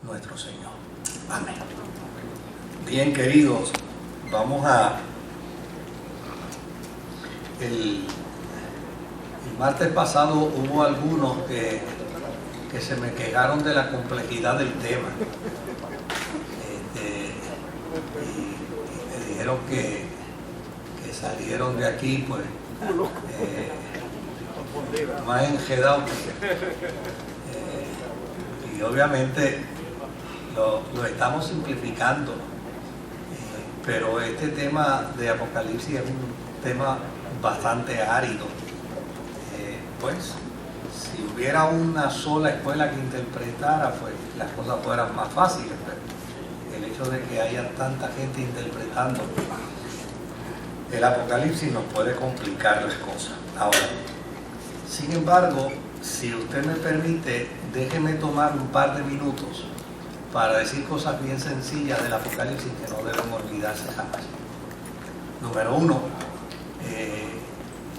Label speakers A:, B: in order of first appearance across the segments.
A: nuestro Señor. Amén. Bien, queridos, vamos a... El martes pasado hubo algunos que se me quejaron de la complejidad del tema. Y me dijeron que salieron de aquí pues más enredados. Y obviamente lo estamos simplificando, pero este tema de Apocalipsis es un tema bastante árido. Pues si hubiera una sola escuela que interpretara, pues las cosas fueran más fáciles, pero el hecho de que haya tanta gente interpretando el Apocalipsis nos puede complicar las cosas. Ahora, sin embargo, si usted me permite, déjeme tomar un par de minutos para decir cosas bien sencillas del Apocalipsis que no deben olvidarse jamás. Número uno,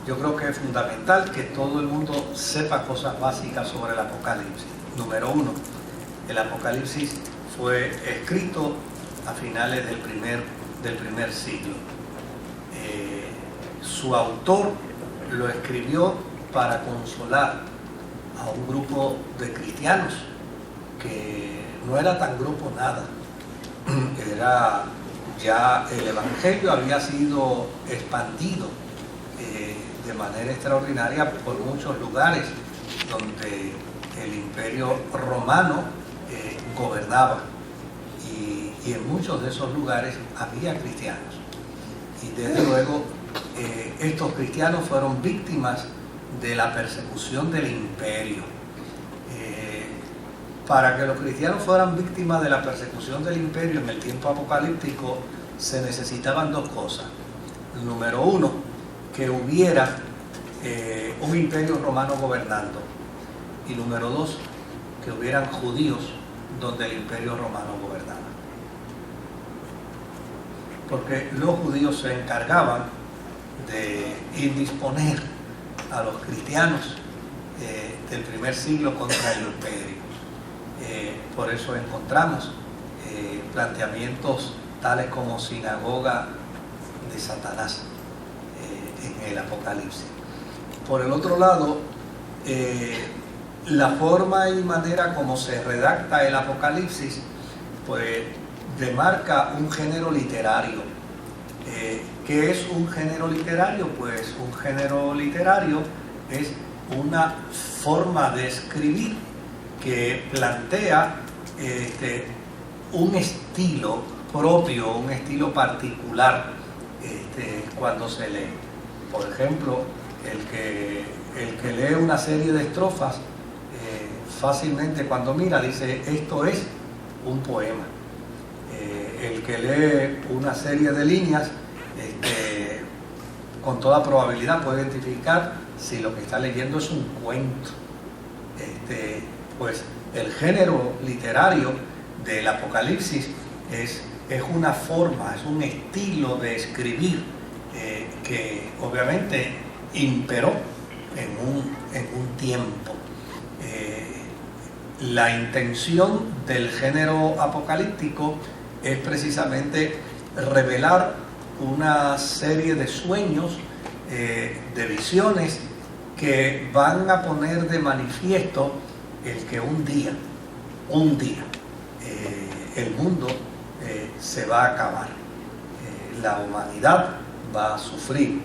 A: yo creo que es fundamental que todo el mundo sepa cosas básicas sobre el Apocalipsis. Número uno, el Apocalipsis fue escrito a finales del primer siglo. Su autor lo escribió para consolar a un grupo de cristianos que no era tan grupo nada. Era ya el Evangelio había sido expandido de manera extraordinaria por muchos lugares donde el Imperio Romano gobernaba, y en muchos de esos lugares había cristianos, y desde luego estos cristianos fueron víctimas de la persecución del imperio. Para que los cristianos fueran víctimas de la persecución del imperio en el tiempo apocalíptico se necesitaban dos cosas. Número uno, que hubiera un imperio romano gobernando, y número dos, que hubieran judíos donde el imperio romano gobernaba, porque los judíos se encargaban de indisponer a los cristianos del primer siglo contra el imperio. Por eso encontramos planteamientos tales como sinagoga de Satanás en el Apocalipsis. Por el otro lado, la forma y manera como se redacta el Apocalipsis pues demarca un género literario. ¿Qué es un género literario? Pues un género literario es una forma de escribir que plantea un estilo propio, un estilo particular cuando se lee. Por ejemplo, el que lee una serie de estrofas fácilmente cuando mira dice esto es un poema. El que lee una serie de líneas con toda probabilidad puede identificar si lo que está leyendo es un cuento. Pues el género literario del Apocalipsis es una forma, es un estilo de escribir que obviamente imperó en un tiempo. La intención del género apocalíptico es precisamente revelar una serie de sueños, de visiones que van a poner de manifiesto el que un día el mundo se va a acabar, la humanidad va a sufrir,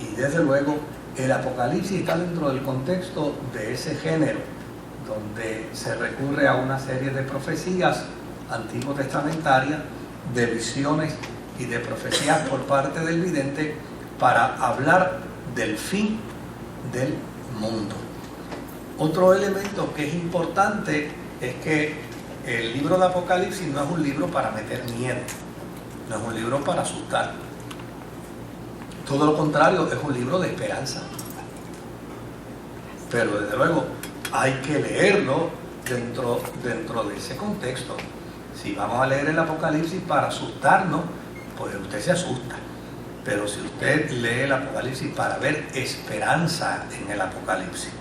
A: y desde luego el Apocalipsis está dentro del contexto de ese género, donde se recurre a una serie de profecías antiguo testamentarias, de visiones y de profecías por parte del vidente para hablar del fin del mundo. Otro elemento que es importante es que el libro de Apocalipsis no es un libro para meter miedo, no es un libro para asustar. Todo lo contrario, es un libro de esperanza. Pero desde luego hay que leerlo dentro de ese contexto. Si vamos a leer el Apocalipsis para asustarnos, pues usted se asusta. Pero si usted lee el Apocalipsis para ver esperanza en el Apocalipsis,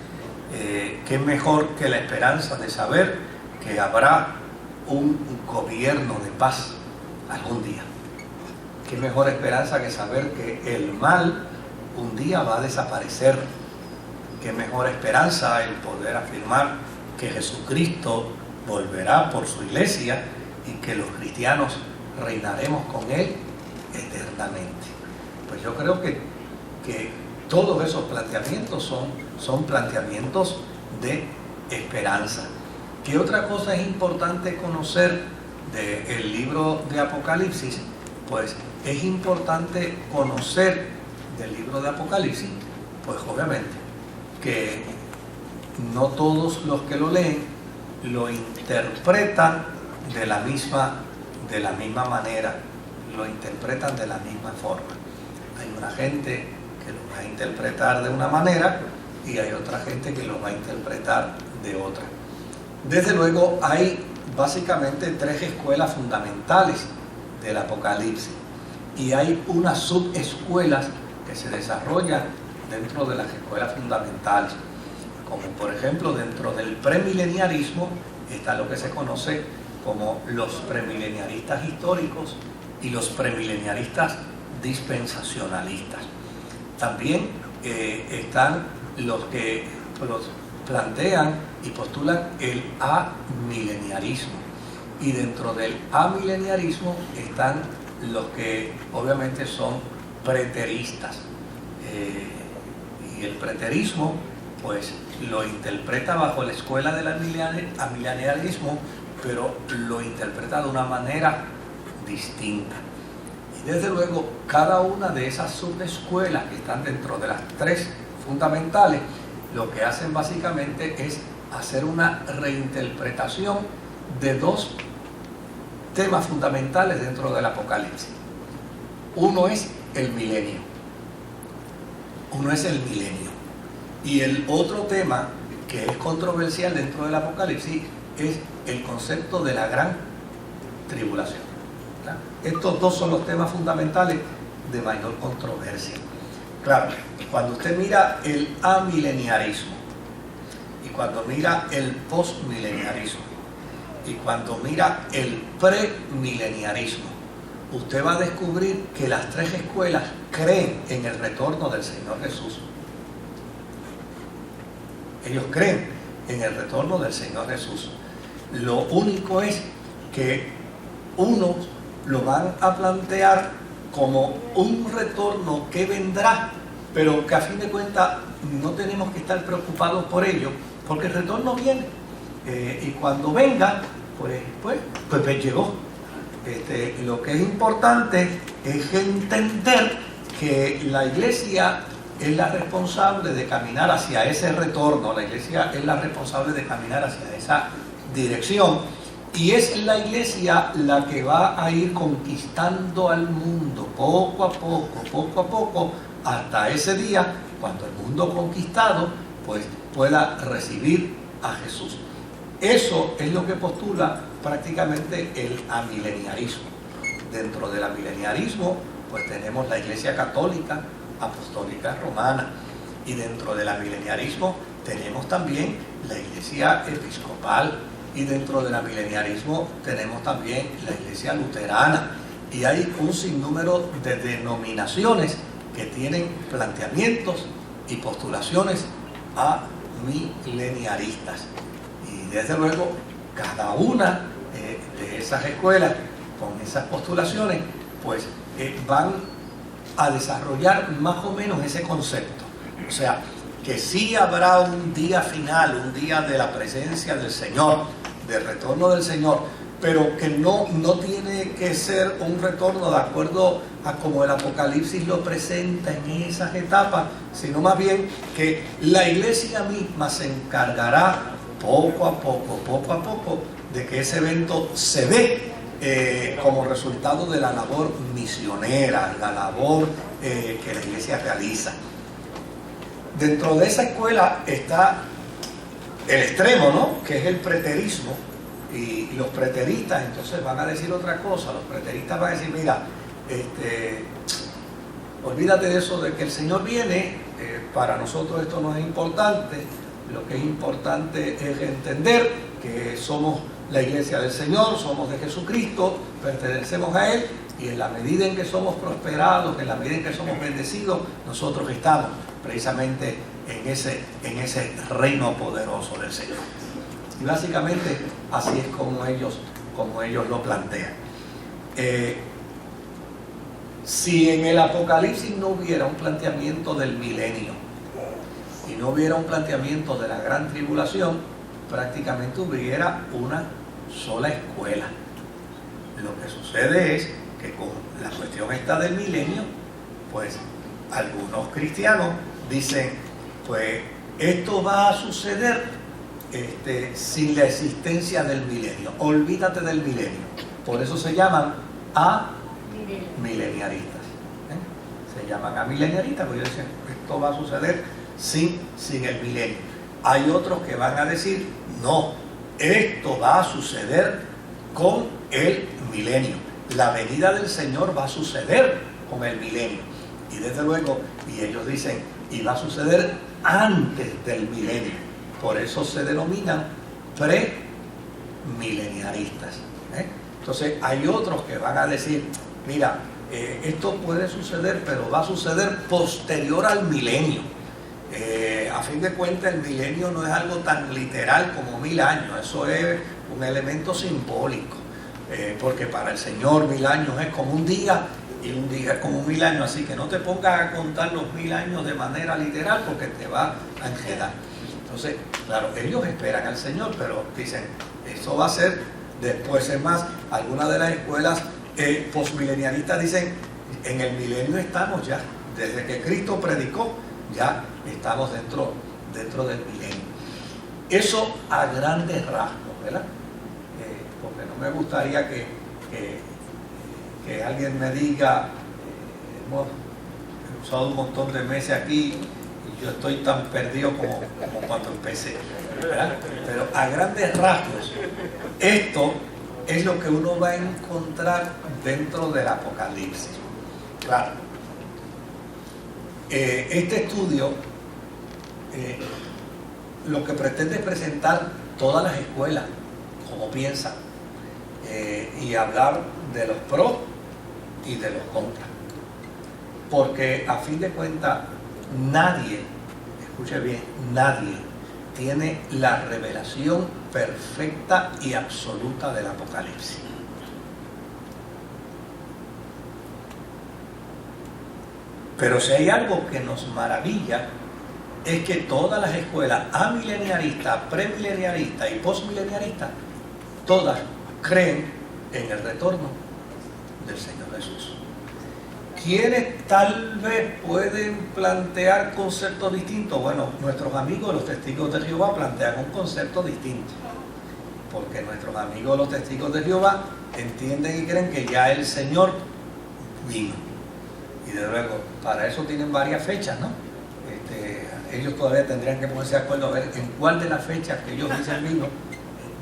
A: ¿qué mejor que la esperanza de saber que habrá un gobierno de paz algún día. Qué mejor esperanza que saber que el mal un día va a desaparecer. Qué mejor esperanza el poder afirmar que Jesucristo volverá por su iglesia y que los cristianos reinaremos con Él eternamente. Pues yo creo que todos esos planteamientos son planteamientos de esperanza. ¿Qué otra cosa es importante conocer del libro de Apocalipsis? Pues es importante conocer del libro de Apocalipsis, pues obviamente que no todos los que lo leen lo interpretan de la misma manera, lo interpretan de la misma forma. Hay una gente que lo va a interpretar de una manera y hay otra gente que lo va a interpretar de otra. Desde luego hay básicamente tres escuelas fundamentales del Apocalipsis y hay unas subescuelas que se desarrollan dentro de las escuelas fundamentales, como por ejemplo dentro del premileniarismo está lo que se conoce como los premileniaristas históricos y los premileniaristas dispensacionalistas. También están los que plantean y postulan el amileniarismo, y dentro del amileniarismo están los que obviamente son preteristas, y el preterismo pues lo interpreta bajo la escuela del amileniarismo, pero lo interpreta de una manera distinta. Y desde luego cada una de esas subescuelas que están dentro de las tres fundamentales lo que hacen básicamente es hacer una reinterpretación de dos temas fundamentales dentro del Apocalipsis. Uno es el milenio. Y el otro tema que es controversial dentro del Apocalipsis es el concepto de la gran tribulación. ¿Verdad? Estos dos son los temas fundamentales de mayor controversia. Claro, cuando usted mira el amileniarismo y cuando mira el postmileniarismo y cuando mira el premileniarismo, usted va a descubrir que las tres escuelas creen en el retorno del Señor Jesús. Ellos creen en el retorno del Señor Jesús. Lo único es que unos lo van a plantear como un retorno que vendrá, pero que a fin de cuentas no tenemos que estar preocupados por ello, porque el retorno viene. Y cuando venga, pues llegó. Lo que es importante es entender que la iglesia es la responsable de caminar hacia ese retorno, la iglesia es la responsable de caminar hacia esa dirección, y es la iglesia la que va a ir conquistando al mundo poco a poco, hasta ese día cuando el mundo conquistado pues pueda recibir a Jesús. Eso es lo que postula prácticamente el amileniarismo. Dentro del amileniarismo pues tenemos la Iglesia Católica, Apostólica Romana, y dentro del amileniarismo tenemos también la Iglesia Episcopal, y dentro del amileniarismo tenemos también la Iglesia Luterana, y hay un sinnúmero de denominaciones que tienen planteamientos y postulaciones amileniaristas. Y desde luego cada una de esas escuelas con esas postulaciones pues van a desarrollar más o menos ese concepto. O sea, que sí habrá un día final, un día de la presencia del Señor, del retorno del Señor, pero que no tiene que ser un retorno de acuerdo a como el Apocalipsis lo presenta en esas etapas, sino más bien que la iglesia misma se encargará poco a poco de que ese evento se dé como resultado de la labor misionera, la labor que la iglesia realiza. Dentro de esa escuela está el extremo, ¿no?, que es el preterismo, y los preteristas entonces van a decir otra cosa. Los preteristas van a decir, mira, olvídate de eso de que el Señor viene, para nosotros esto no es importante, lo que es importante es entender que somos la iglesia del Señor, somos de Jesucristo, pertenecemos a Él, y en la medida en que somos prosperados, en la medida en que somos bendecidos, nosotros estamos precisamente en ese reino poderoso del Señor. Y básicamente así es como ellos lo plantean. Si en el Apocalipsis no hubiera un planteamiento del milenio y no hubiera un planteamiento de la gran tribulación, prácticamente hubiera una sola escuela. Lo que sucede es que con la cuestión esta del milenio, pues algunos cristianos dicen, pues esto va a suceder sin la existencia del milenio. Olvídate del milenio. Por eso se llaman mileniaristas. Se llaman amileniaristas porque dicen, esto va a suceder sin el milenio. Hay otros que van a decir, no, esto va a suceder con el milenio. La venida del Señor va a suceder con el milenio. Y desde luego, y ellos dicen, y va a suceder antes del milenio. Por eso se denominan premileniaristas. Entonces hay otros que van a decir, mira, esto puede suceder, pero va a suceder posterior al milenio. A fin de cuentas, el milenio no es algo tan literal como 1000 años, eso es un elemento simbólico, porque para el Señor 1000 años es como un día y un día es como 1000 años, así que no te pongas a contar los 1000 años de manera literal porque te va a enredar. Entonces, claro, ellos esperan al Señor, pero dicen, eso va a ser después. Es más, algunas de las escuelas postmilenialistas dicen, en el milenio estamos ya, desde que Cristo predicó, ya estamos dentro del milenio. Eso a grandes rasgos, ¿verdad? Porque no me gustaría que alguien me diga, hemos usado un montón de meses aquí y yo estoy tan perdido como cuando empecé, ¿verdad? Pero a grandes rasgos, esto es lo que uno va a encontrar dentro del Apocalipsis. Claro, este estudio lo que pretende es presentar todas las escuelas, como piensan, y hablar de los pros y de los contras. Porque a fin de cuentas, nadie, escuche bien, nadie tiene la revelación perfecta y absoluta del Apocalipsis. Pero si hay algo que nos maravilla, es que todas las escuelas amileniaristas, premileniaristas y postmileniaristas, todas creen en el retorno del Señor Jesús. ¿Quiénes tal vez pueden plantear conceptos distintos? Bueno, nuestros amigos los testigos de Jehová plantean un concepto distinto, porque nuestros amigos los testigos de Jehová entienden y creen que ya el Señor vino. Y de luego, para eso tienen varias fechas, ¿no? Ellos todavía tendrían que ponerse de acuerdo a ver en cuál de las fechas que ellos dicen vino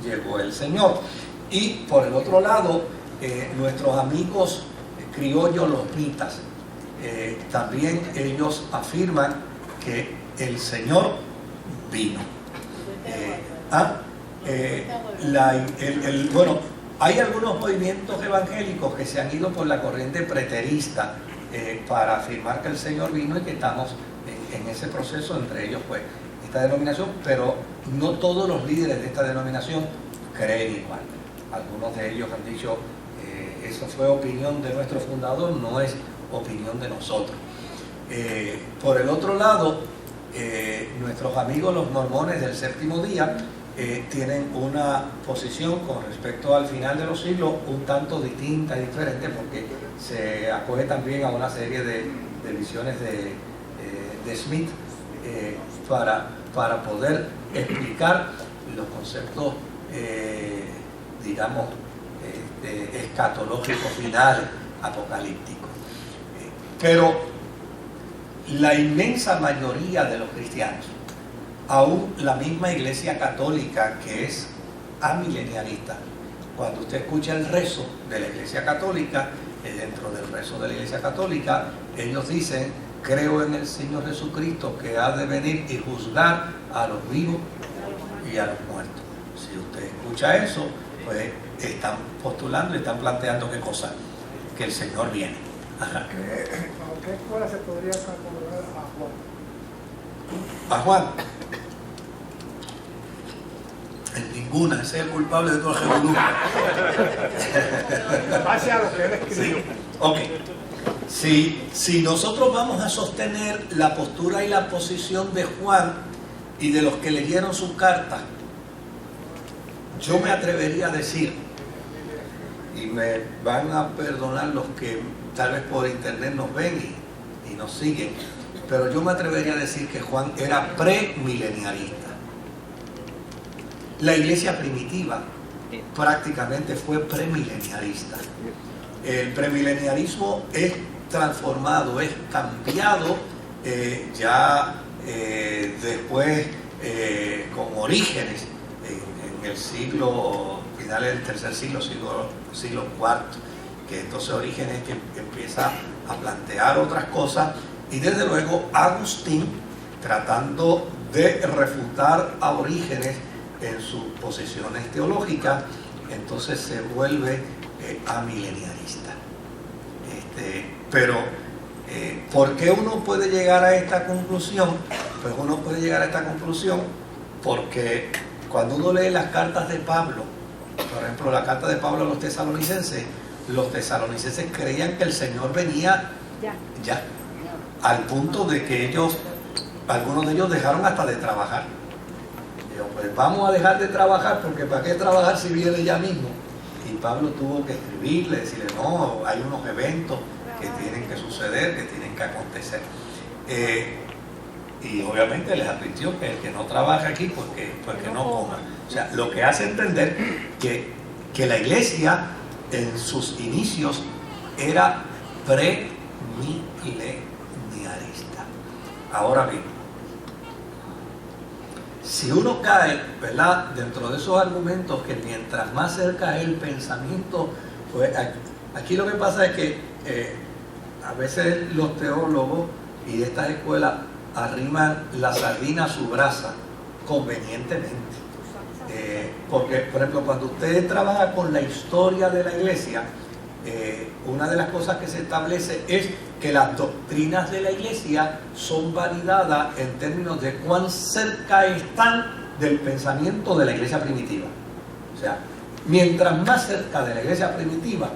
A: llegó el Señor. Y por el otro lado, nuestros amigos criollos, los mitas, también ellos afirman que el Señor vino. Bueno, hay algunos movimientos evangélicos que se han ido por la corriente preterista para afirmar que el Señor vino y que estamos en ese proceso, entre ellos pues esta denominación, pero no todos los líderes de esta denominación creen igual. Algunos de ellos han dicho, eso fue opinión de nuestro fundador, no es opinión de nosotros. Por el otro lado, nuestros amigos los mormones del séptimo día tienen una posición con respecto al final de los siglos un tanto distinta y diferente, porque se acoge también a una serie de visiones de Smith para poder explicar los conceptos, digamos, escatológicos finales, apocalípticos. Pero la inmensa mayoría de los cristianos, aún la misma Iglesia Católica, que es amilenialista, cuando usted escucha el rezo de la Iglesia Católica, dentro del rezo de la Iglesia Católica, ellos dicen, creo en el Señor Jesucristo que ha de venir y juzgar a los vivos y a los muertos. Si usted escucha eso, pues están postulando y están planteando qué cosa, que el Señor viene. Ajá.
B: ¿A qué escuela se podría acomodar a Juan?
A: A Juan, en ninguna, ese es el culpable de todo el revolú.
B: Hacia lo que él escribió.
A: Sí. Ok. Si nosotros vamos a sostener la postura y la posición de Juan y de los que leyeron su carta, yo me atrevería a decir, y me van a perdonar los que tal vez por internet nos ven y nos siguen, pero yo me atrevería a decir que Juan era premileniarista. La iglesia primitiva prácticamente fue premileniarista. El premileniarismo es transformado, es cambiado después con Orígenes en el siglo, finales del tercer siglo, siglo IV, que entonces Orígenes que empieza a plantear otras cosas, y desde luego Agustín tratando de refutar a Orígenes en sus posiciones teológicas, entonces se vuelve amileniarista. Pero ¿por qué uno puede llegar a esta conclusión? Pues uno puede llegar a esta conclusión porque cuando uno lee las cartas de Pablo, por ejemplo la carta de Pablo a los tesalonicenses creían que el Señor venía ya, al punto de que algunos de ellos dejaron hasta de trabajar. Digo, pues vamos a dejar de trabajar, porque ¿para qué trabajar si viene ya mismo? Y Pablo tuvo que escribirle, decirle, no, hay unos eventos que tienen que suceder, que tienen que acontecer. Y obviamente les advirtió que el que no trabaja aquí, porque no coma. O sea, lo que hace entender que la iglesia en sus inicios era premileniarista. Ahora bien, si uno cae, ¿verdad?, dentro de esos argumentos que mientras más cerca es el pensamiento, pues aquí lo que pasa es que a veces los teólogos y estas escuelas arriman la sardina a su brasa convenientemente. Porque, por ejemplo, cuando usted trabaja con la historia de la iglesia, una de las cosas que se establece es que las doctrinas de la iglesia son validadas en términos de cuán cerca están del pensamiento de la iglesia primitiva. O sea, mientras más cerca de la iglesia primitiva,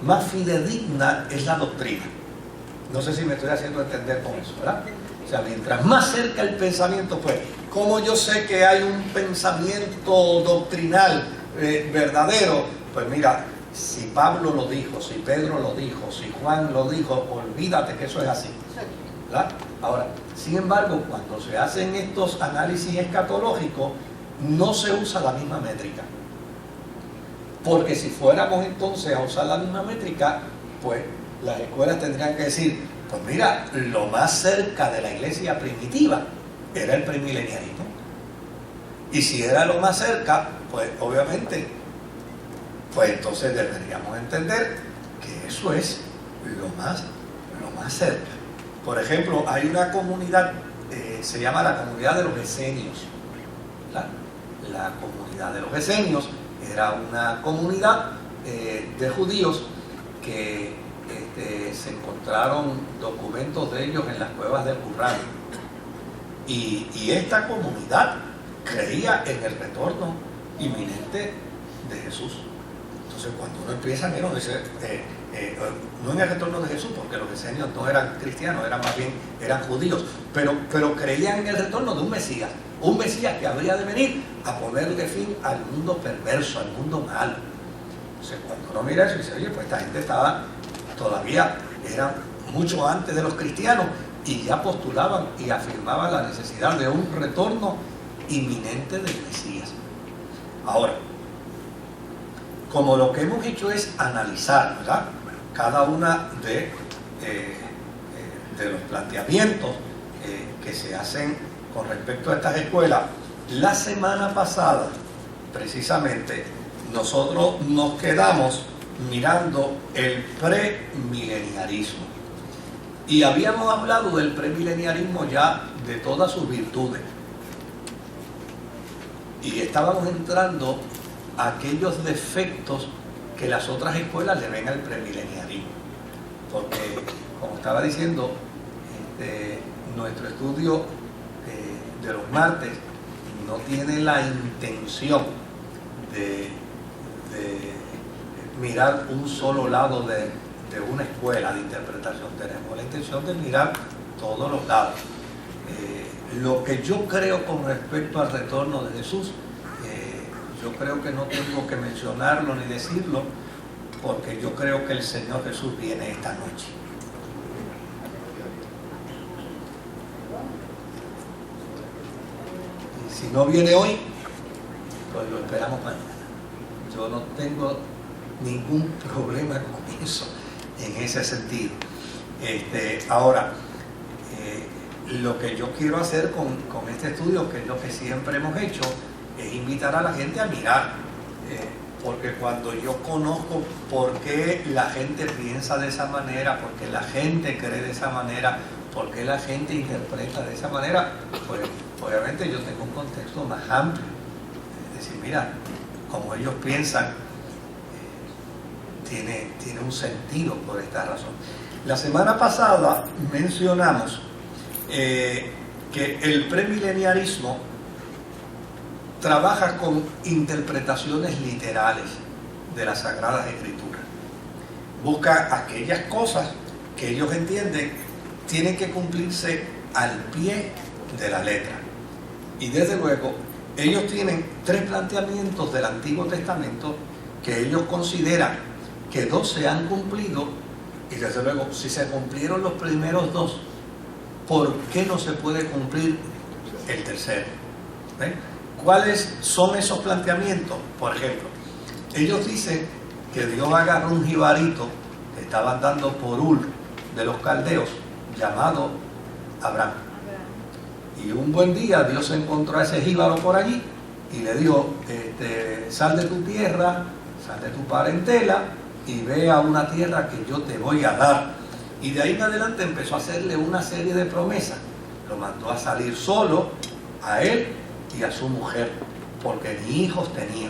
A: más fidedigna es la doctrina. No sé si me estoy haciendo entender con eso, ¿verdad? O sea, mientras más cerca el pensamiento, pues, ¿cómo yo sé que hay un pensamiento doctrinal verdadero? Pues mira, si Pablo lo dijo, si Pedro lo dijo, si Juan lo dijo, olvídate que eso es así, ¿verdad? Ahora, sin embargo, cuando se hacen estos análisis escatológicos, no se usa la misma métrica. Porque si fuéramos entonces a usar la misma métrica, pues las escuelas tendrían que decir, pues mira, lo más cerca de la iglesia primitiva era el premileniarismo. Y si era lo más cerca, pues obviamente, pues entonces deberíamos entender que eso es lo más cerca. Por ejemplo, hay una comunidad, se llama la comunidad de los esenios. La comunidad de los esenios era una comunidad de judíos que se encontraron documentos de ellos en las cuevas del Qumran. Y esta comunidad creía en el retorno inminente de Jesús. Entonces, cuando uno empieza, mira, dice, no en el retorno de Jesús, porque los esenios no eran cristianos, eran judíos, pero creían en el retorno de un Mesías que habría de venir a ponerle fin al mundo perverso, al mundo malo. Entonces, cuando uno mira eso, dice, oye, pues esta gente todavía eran mucho antes de los cristianos y ya postulaban y afirmaban la necesidad de un retorno inminente del Mesías. Ahora, como lo que hemos hecho es analizar, ¿verdad?, cada una de los planteamientos que se hacen con respecto a estas escuelas, la semana pasada, precisamente, nosotros nos quedamos mirando el premileniarismo. Y habíamos hablado del premileniarismo ya de todas sus virtudes. Y estábamos entrando aquellos defectos que las otras escuelas le ven al premilenialismo. Porque, como estaba diciendo, nuestro estudio de los martes no tiene la intención de mirar un solo lado de una escuela de interpretación. Tenemos la intención de mirar todos los lados. Lo que yo creo con respecto al retorno de Jesús, yo creo que no tengo que mencionarlo ni decirlo, porque yo creo que el Señor Jesús viene esta noche. Y si no viene hoy, pues lo esperamos mañana. Yo no tengo ningún problema con eso, en ese sentido. Ahora, lo que yo quiero hacer con este estudio, que es lo que siempre hemos hecho, es invitar a la gente a mirar, porque cuando yo conozco por qué la gente piensa de esa manera, por qué la gente cree de esa manera, por qué la gente interpreta de esa manera, pues obviamente yo tengo un contexto más amplio. Es decir, mira, como ellos piensan, tiene un sentido por esta razón. La semana pasada mencionamos que el premileniarismo trabaja con interpretaciones literales de las Sagradas Escrituras. Busca aquellas cosas que ellos entienden tienen que cumplirse al pie de la letra. Y desde luego, ellos tienen tres planteamientos del Antiguo Testamento que ellos consideran que dos se han cumplido, y desde luego, si se cumplieron los primeros dos, ¿por qué no se puede cumplir el tercero? ¿Ven? ¿Cuáles son esos planteamientos? Por ejemplo, ellos dicen que Dios agarró un jibarito que estaba andando por Ur de los caldeos, llamado Abraham. Y un buen día Dios encontró a ese jíbaro por allí y le dijo, sal de tu tierra, sal de tu parentela y ve a una tierra que yo te voy a dar. Y de ahí en adelante empezó a hacerle una serie de promesas. Lo mandó a salir solo, a él y a su mujer, porque ni hijos tenía.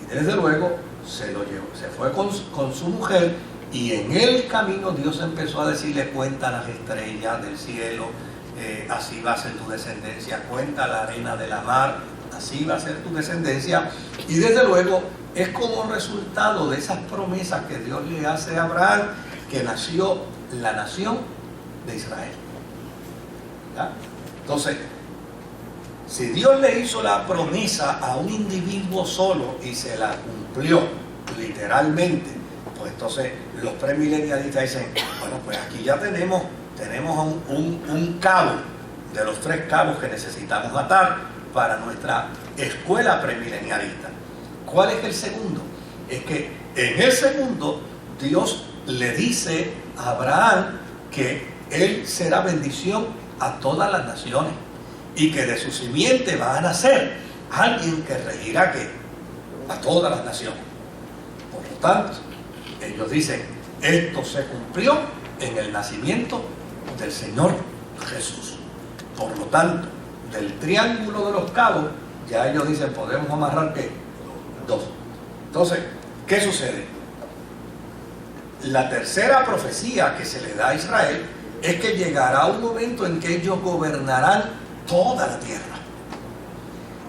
A: Y desde luego se lo llevó, se fue con su mujer, y en el camino Dios empezó a decirle, cuenta las estrellas del cielo, así va a ser tu descendencia, cuenta la arena de la mar, así va a ser tu descendencia. Y desde luego es como resultado de esas promesas que Dios le hace a Abraham que nació la nación de Israel. ¿Ya? Entonces, si Dios le hizo la promesa a un individuo solo y se la cumplió literalmente, pues entonces los premilenialistas dicen, bueno, pues aquí ya tenemos un cabo de los tres cabos que necesitamos atar para nuestra escuela premilenialista. ¿Cuál es el segundo? Es que en el segundo Dios le dice a Abraham que él será bendición a todas las naciones y que de su simiente va a nacer alguien que regirá ¿qué? A todas las naciones. Por lo tanto, ellos dicen, esto se cumplió en el nacimiento del Señor Jesús. Por lo tanto, del triángulo de los cabos, ya ellos dicen, podemos amarrar ¿qué? Dos. Entonces, ¿qué sucede? La tercera profecía que se le da a Israel es que llegará un momento en que ellos gobernarán toda la tierra.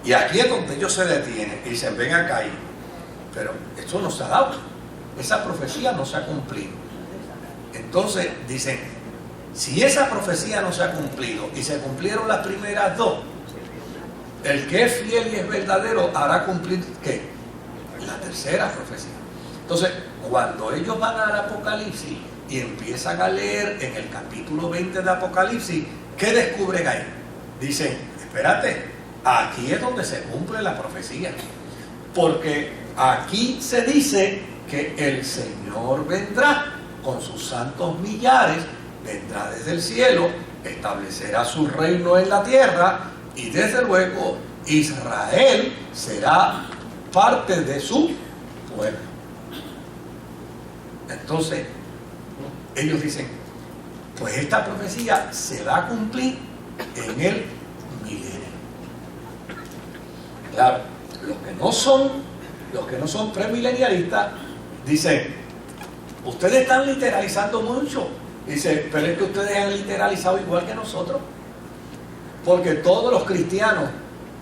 A: Y aquí es donde ellos se detienen y dicen, ven acá, pero esto no se ha dado, esa profecía no se ha cumplido. Entonces dicen, si esa profecía no se ha cumplido y se cumplieron las primeras dos, el que es fiel y es verdadero hará cumplir ¿qué? La tercera profecía. Entonces, cuando ellos van al Apocalipsis y empiezan a leer en el capítulo 20 de Apocalipsis, ¿qué descubren ahí? Dicen, espérate, aquí es donde se cumple la profecía, porque aquí se dice que el Señor vendrá con sus santos millares, vendrá desde el cielo, establecerá su reino en la tierra, y desde luego Israel será parte de su pueblo. Entonces, ellos dicen, pues esta profecía se va a cumplir en el milenio. Claro, los que no son los que no son premilenialistas, dicen, ustedes están literalizando mucho. Dice, pero es que ustedes han literalizado igual que nosotros. Porque todos los cristianos,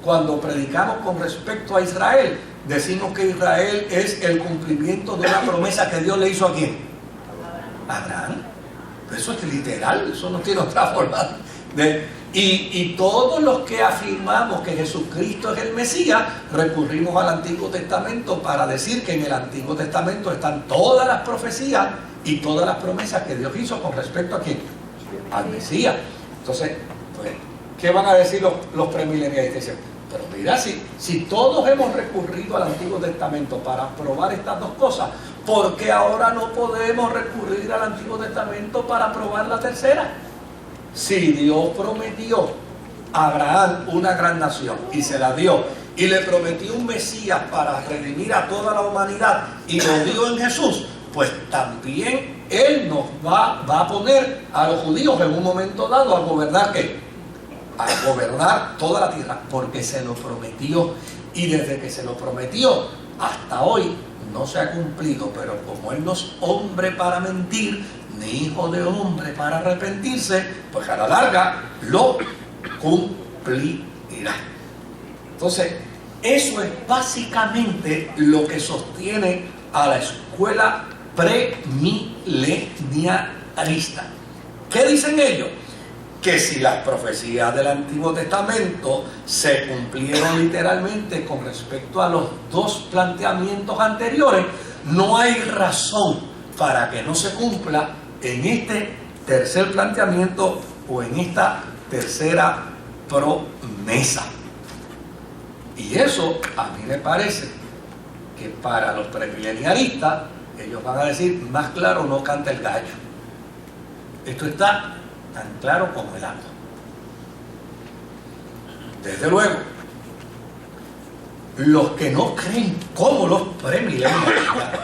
A: cuando predicamos con respecto a Israel, decimos que Israel es el cumplimiento de una promesa que Dios le hizo a ¿quién? A Abraham. Eso es literal, eso no tiene otra forma y todos los que afirmamos que Jesucristo es el Mesías, recurrimos al Antiguo Testamento para decir que en el Antiguo Testamento están todas las profecías y todas las promesas que Dios hizo con respecto a ¿quién? Al Mesías. Entonces, pues, ¿qué van a decir los premilenialistas? Pero mira, si todos hemos recurrido al Antiguo Testamento para probar estas dos cosas, ¿por qué ahora no podemos recurrir al Antiguo Testamento para probar la tercera? Si Dios prometió a Abraham una gran nación y se la dio, y le prometió un Mesías para redimir a toda la humanidad y lo dio en Jesús, pues también Él nos va a poner a los judíos en un momento dado a gobernar ¿qué? A gobernar toda la tierra, porque se lo prometió, y desde que se lo prometió hasta hoy no se ha cumplido. Pero como Él no es hombre para mentir, ni hijo de hombre para arrepentirse, pues a la larga lo cumplirá. Entonces, eso es básicamente lo que sostiene a la escuela premilenialista. ¿Qué dicen ellos? Que si las profecías del Antiguo Testamento se cumplieron literalmente con respecto a los dos planteamientos anteriores, no hay razón para que no se cumpla en este tercer planteamiento o en esta tercera promesa. Y eso a mí me parece que para los premilenialistas, ellos van a decir, más claro no canta el gallo. Esto está tan claro como el agua. Desde luego, los que no creen como los premilenialistas,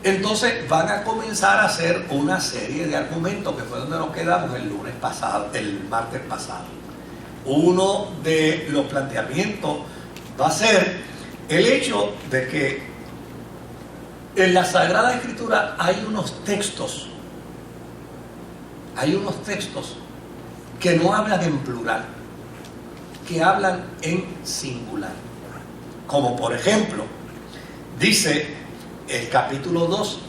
A: entonces van a comenzar a hacer una serie de argumentos, que fue donde nos quedamos el martes pasado. Uno de los planteamientos va a ser el hecho de que en la Sagrada Escritura hay unos textos que no hablan en plural, que hablan en singular. Como por ejemplo, dice el capítulo 2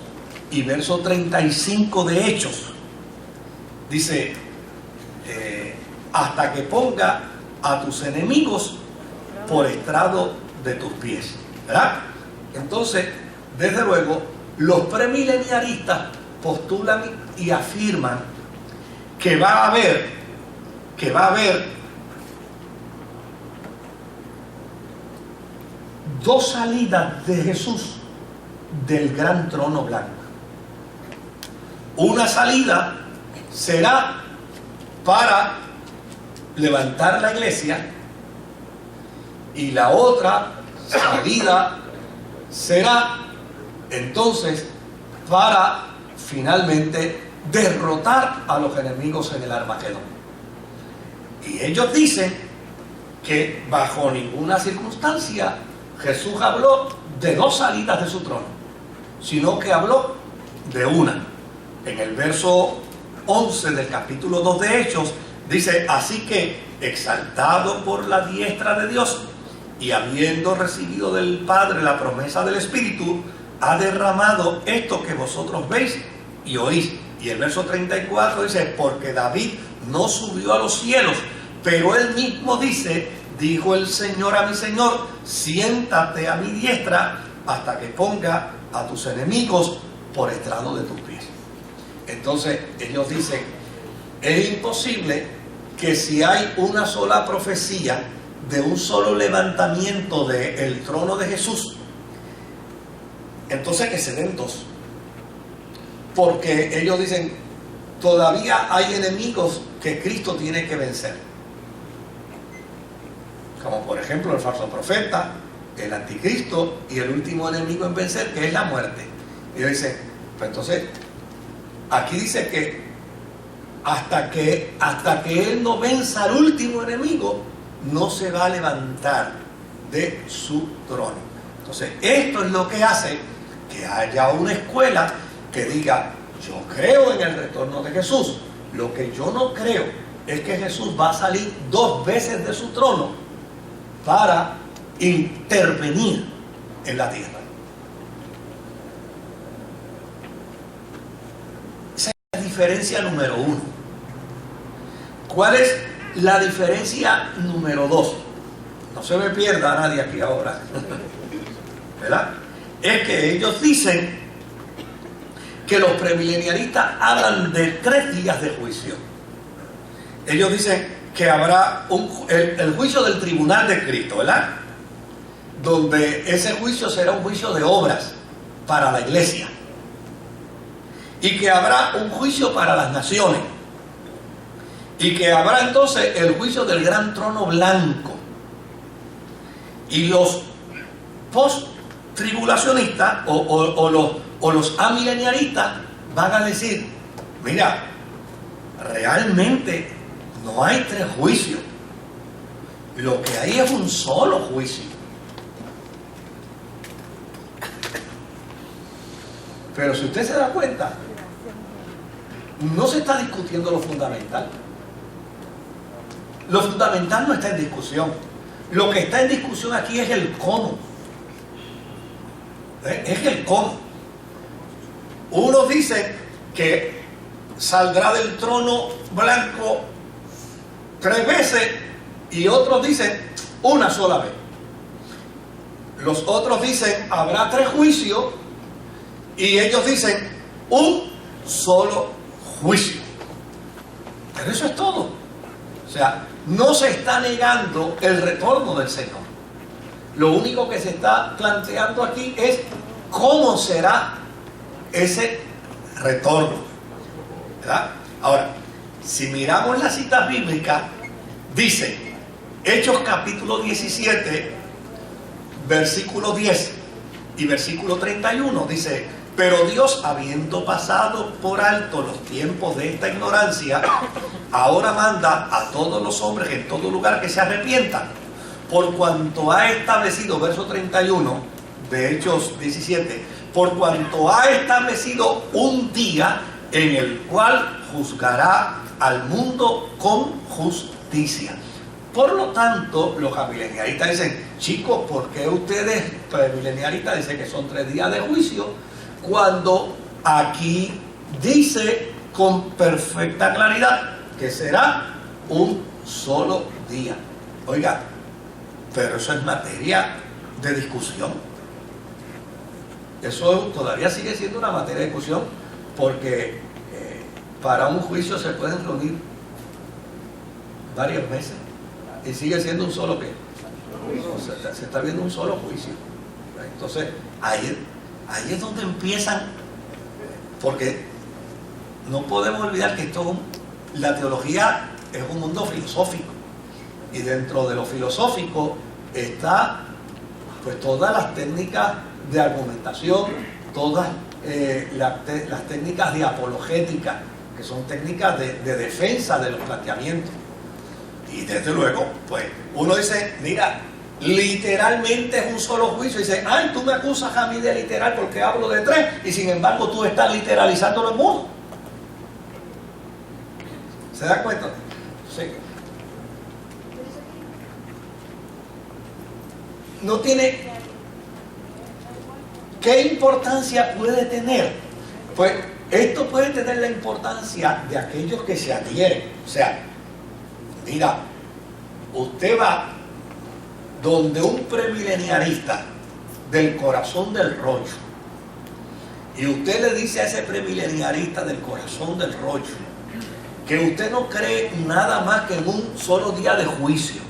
A: y verso 35 de Hechos, dice, hasta que ponga a tus enemigos por estrado de tus pies, ¿verdad? Entonces, desde luego, los premilenialistas postulan y afirman que va a haber dos salidas de Jesús del gran trono blanco. Una salida será para levantar la iglesia y la otra salida será entonces para finalmente derrotar a los enemigos en el Armagedón. Y ellos dicen que bajo ninguna circunstancia Jesús habló de dos salidas de su trono, sino que habló de una. En el verso 11 del capítulo 2 de Hechos dice, así que exaltado por la diestra de Dios y habiendo recibido del Padre la promesa del Espíritu, ha derramado esto que vosotros veis y oís. Y el verso 34 dice, porque David no subió a los cielos, pero él mismo dice, dijo el Señor a mi Señor, siéntate a mi diestra hasta que ponga a tus enemigos por estrado de tus pies. Entonces ellos dicen, es imposible que si hay una sola profecía de un solo levantamiento del trono de Jesús, entonces que se den dos. Porque ellos dicen, todavía hay enemigos que Cristo tiene que vencer. Como por ejemplo el falso profeta, el anticristo y el último enemigo en vencer, que es la muerte. Y ellos dicen, pues entonces, aquí dice que hasta que Él no venza al último enemigo, no se va a levantar de su trono. Entonces, esto es lo que hace que haya una escuela que diga, yo creo en el retorno de Jesús. Lo que yo no creo es que Jesús va a salir 2 veces de su trono para intervenir en la tierra. Esa es la diferencia número 1. ¿Cuál es la diferencia número 2? No se me pierda a nadie aquí ahora. ¿Verdad? Es que ellos dicen que los premileniaristas hablan de 3 días de juicio. Ellos dicen que habrá el juicio del tribunal de Cristo, ¿verdad? Donde ese juicio será un juicio de obras para la iglesia. Y que habrá un juicio para las naciones. Y que habrá entonces el juicio del gran trono blanco. Y los post-tribulacionistas o los amileniaristas van a decir, mira, realmente no hay 3 juicios. Lo que hay es un solo juicio. Pero si usted se da cuenta, no se está discutiendo lo fundamental. Lo fundamental no está en discusión. Lo que está en discusión aquí es el cómo. Es el cómo. Unos dicen que saldrá del trono blanco 3 veces y otros dicen una sola vez. Los otros dicen habrá 3 juicios y ellos dicen un solo juicio. Pero eso es todo. O sea, no se está negando el retorno del Señor. Lo único que se está planteando aquí es cómo será ese retorno, ¿verdad? Ahora, si miramos la cita bíblica, dice Hechos capítulo 17, versículo 10 y versículo 31, dice: pero Dios, habiendo pasado por alto los tiempos de esta ignorancia, ahora manda a todos los hombres en todo lugar que se arrepientan, por cuanto ha establecido, verso 31 de Hechos 17, por cuanto ha establecido un día en el cual juzgará al mundo con justicia. Por lo tanto, los amileniaristas dicen, chicos, ¿por qué ustedes, premileniaristas, dicen que son 3 días de juicio? Cuando aquí dice con perfecta claridad que será un solo día. Oiga, pero eso es materia de discusión. Eso todavía sigue siendo una materia de discusión, porque para un juicio se pueden reunir varios meses y sigue siendo un solo ¿qué? Se está viendo un solo juicio. Entonces ahí es donde empiezan, porque no podemos olvidar que la teología es un mundo filosófico, y dentro de lo filosófico está pues todas las técnicas de argumentación, todas las técnicas de apologética, que son técnicas de defensa de los planteamientos. Y desde luego, pues uno dice, mira, literalmente es un solo juicio. Y dice, ay, tú me acusas a mí de literal porque hablo de 3, y sin embargo tú estás literalizándolo en 1. ¿Se da cuenta? Sí. No tiene... ¿Qué importancia puede tener? Pues esto puede tener la importancia de aquellos que se adhieren. O sea, mira, usted va donde un premileniarista del corazón del rollo, y usted le dice a ese premileniarista del corazón del rollo que usted no cree nada más que en un solo día de juicio,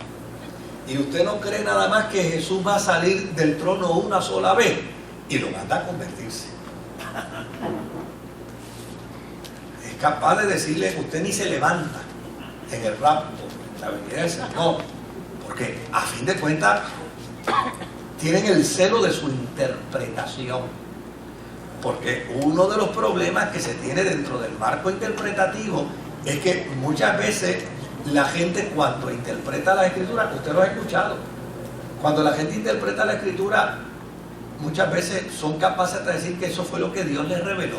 A: y usted no cree nada más que Jesús va a salir del trono una sola vez, y lo manda a convertirse. Es capaz de decirle que usted ni se levanta en el rapto, la venida del Señor, porque a fin de cuentas tienen el celo de su interpretación. Porque uno de los problemas que se tiene dentro del marco interpretativo es que muchas veces la gente, cuando interpreta la escritura, usted lo ha escuchado, cuando la gente interpreta la escritura muchas veces son capaces de decir que eso fue lo que Dios les reveló,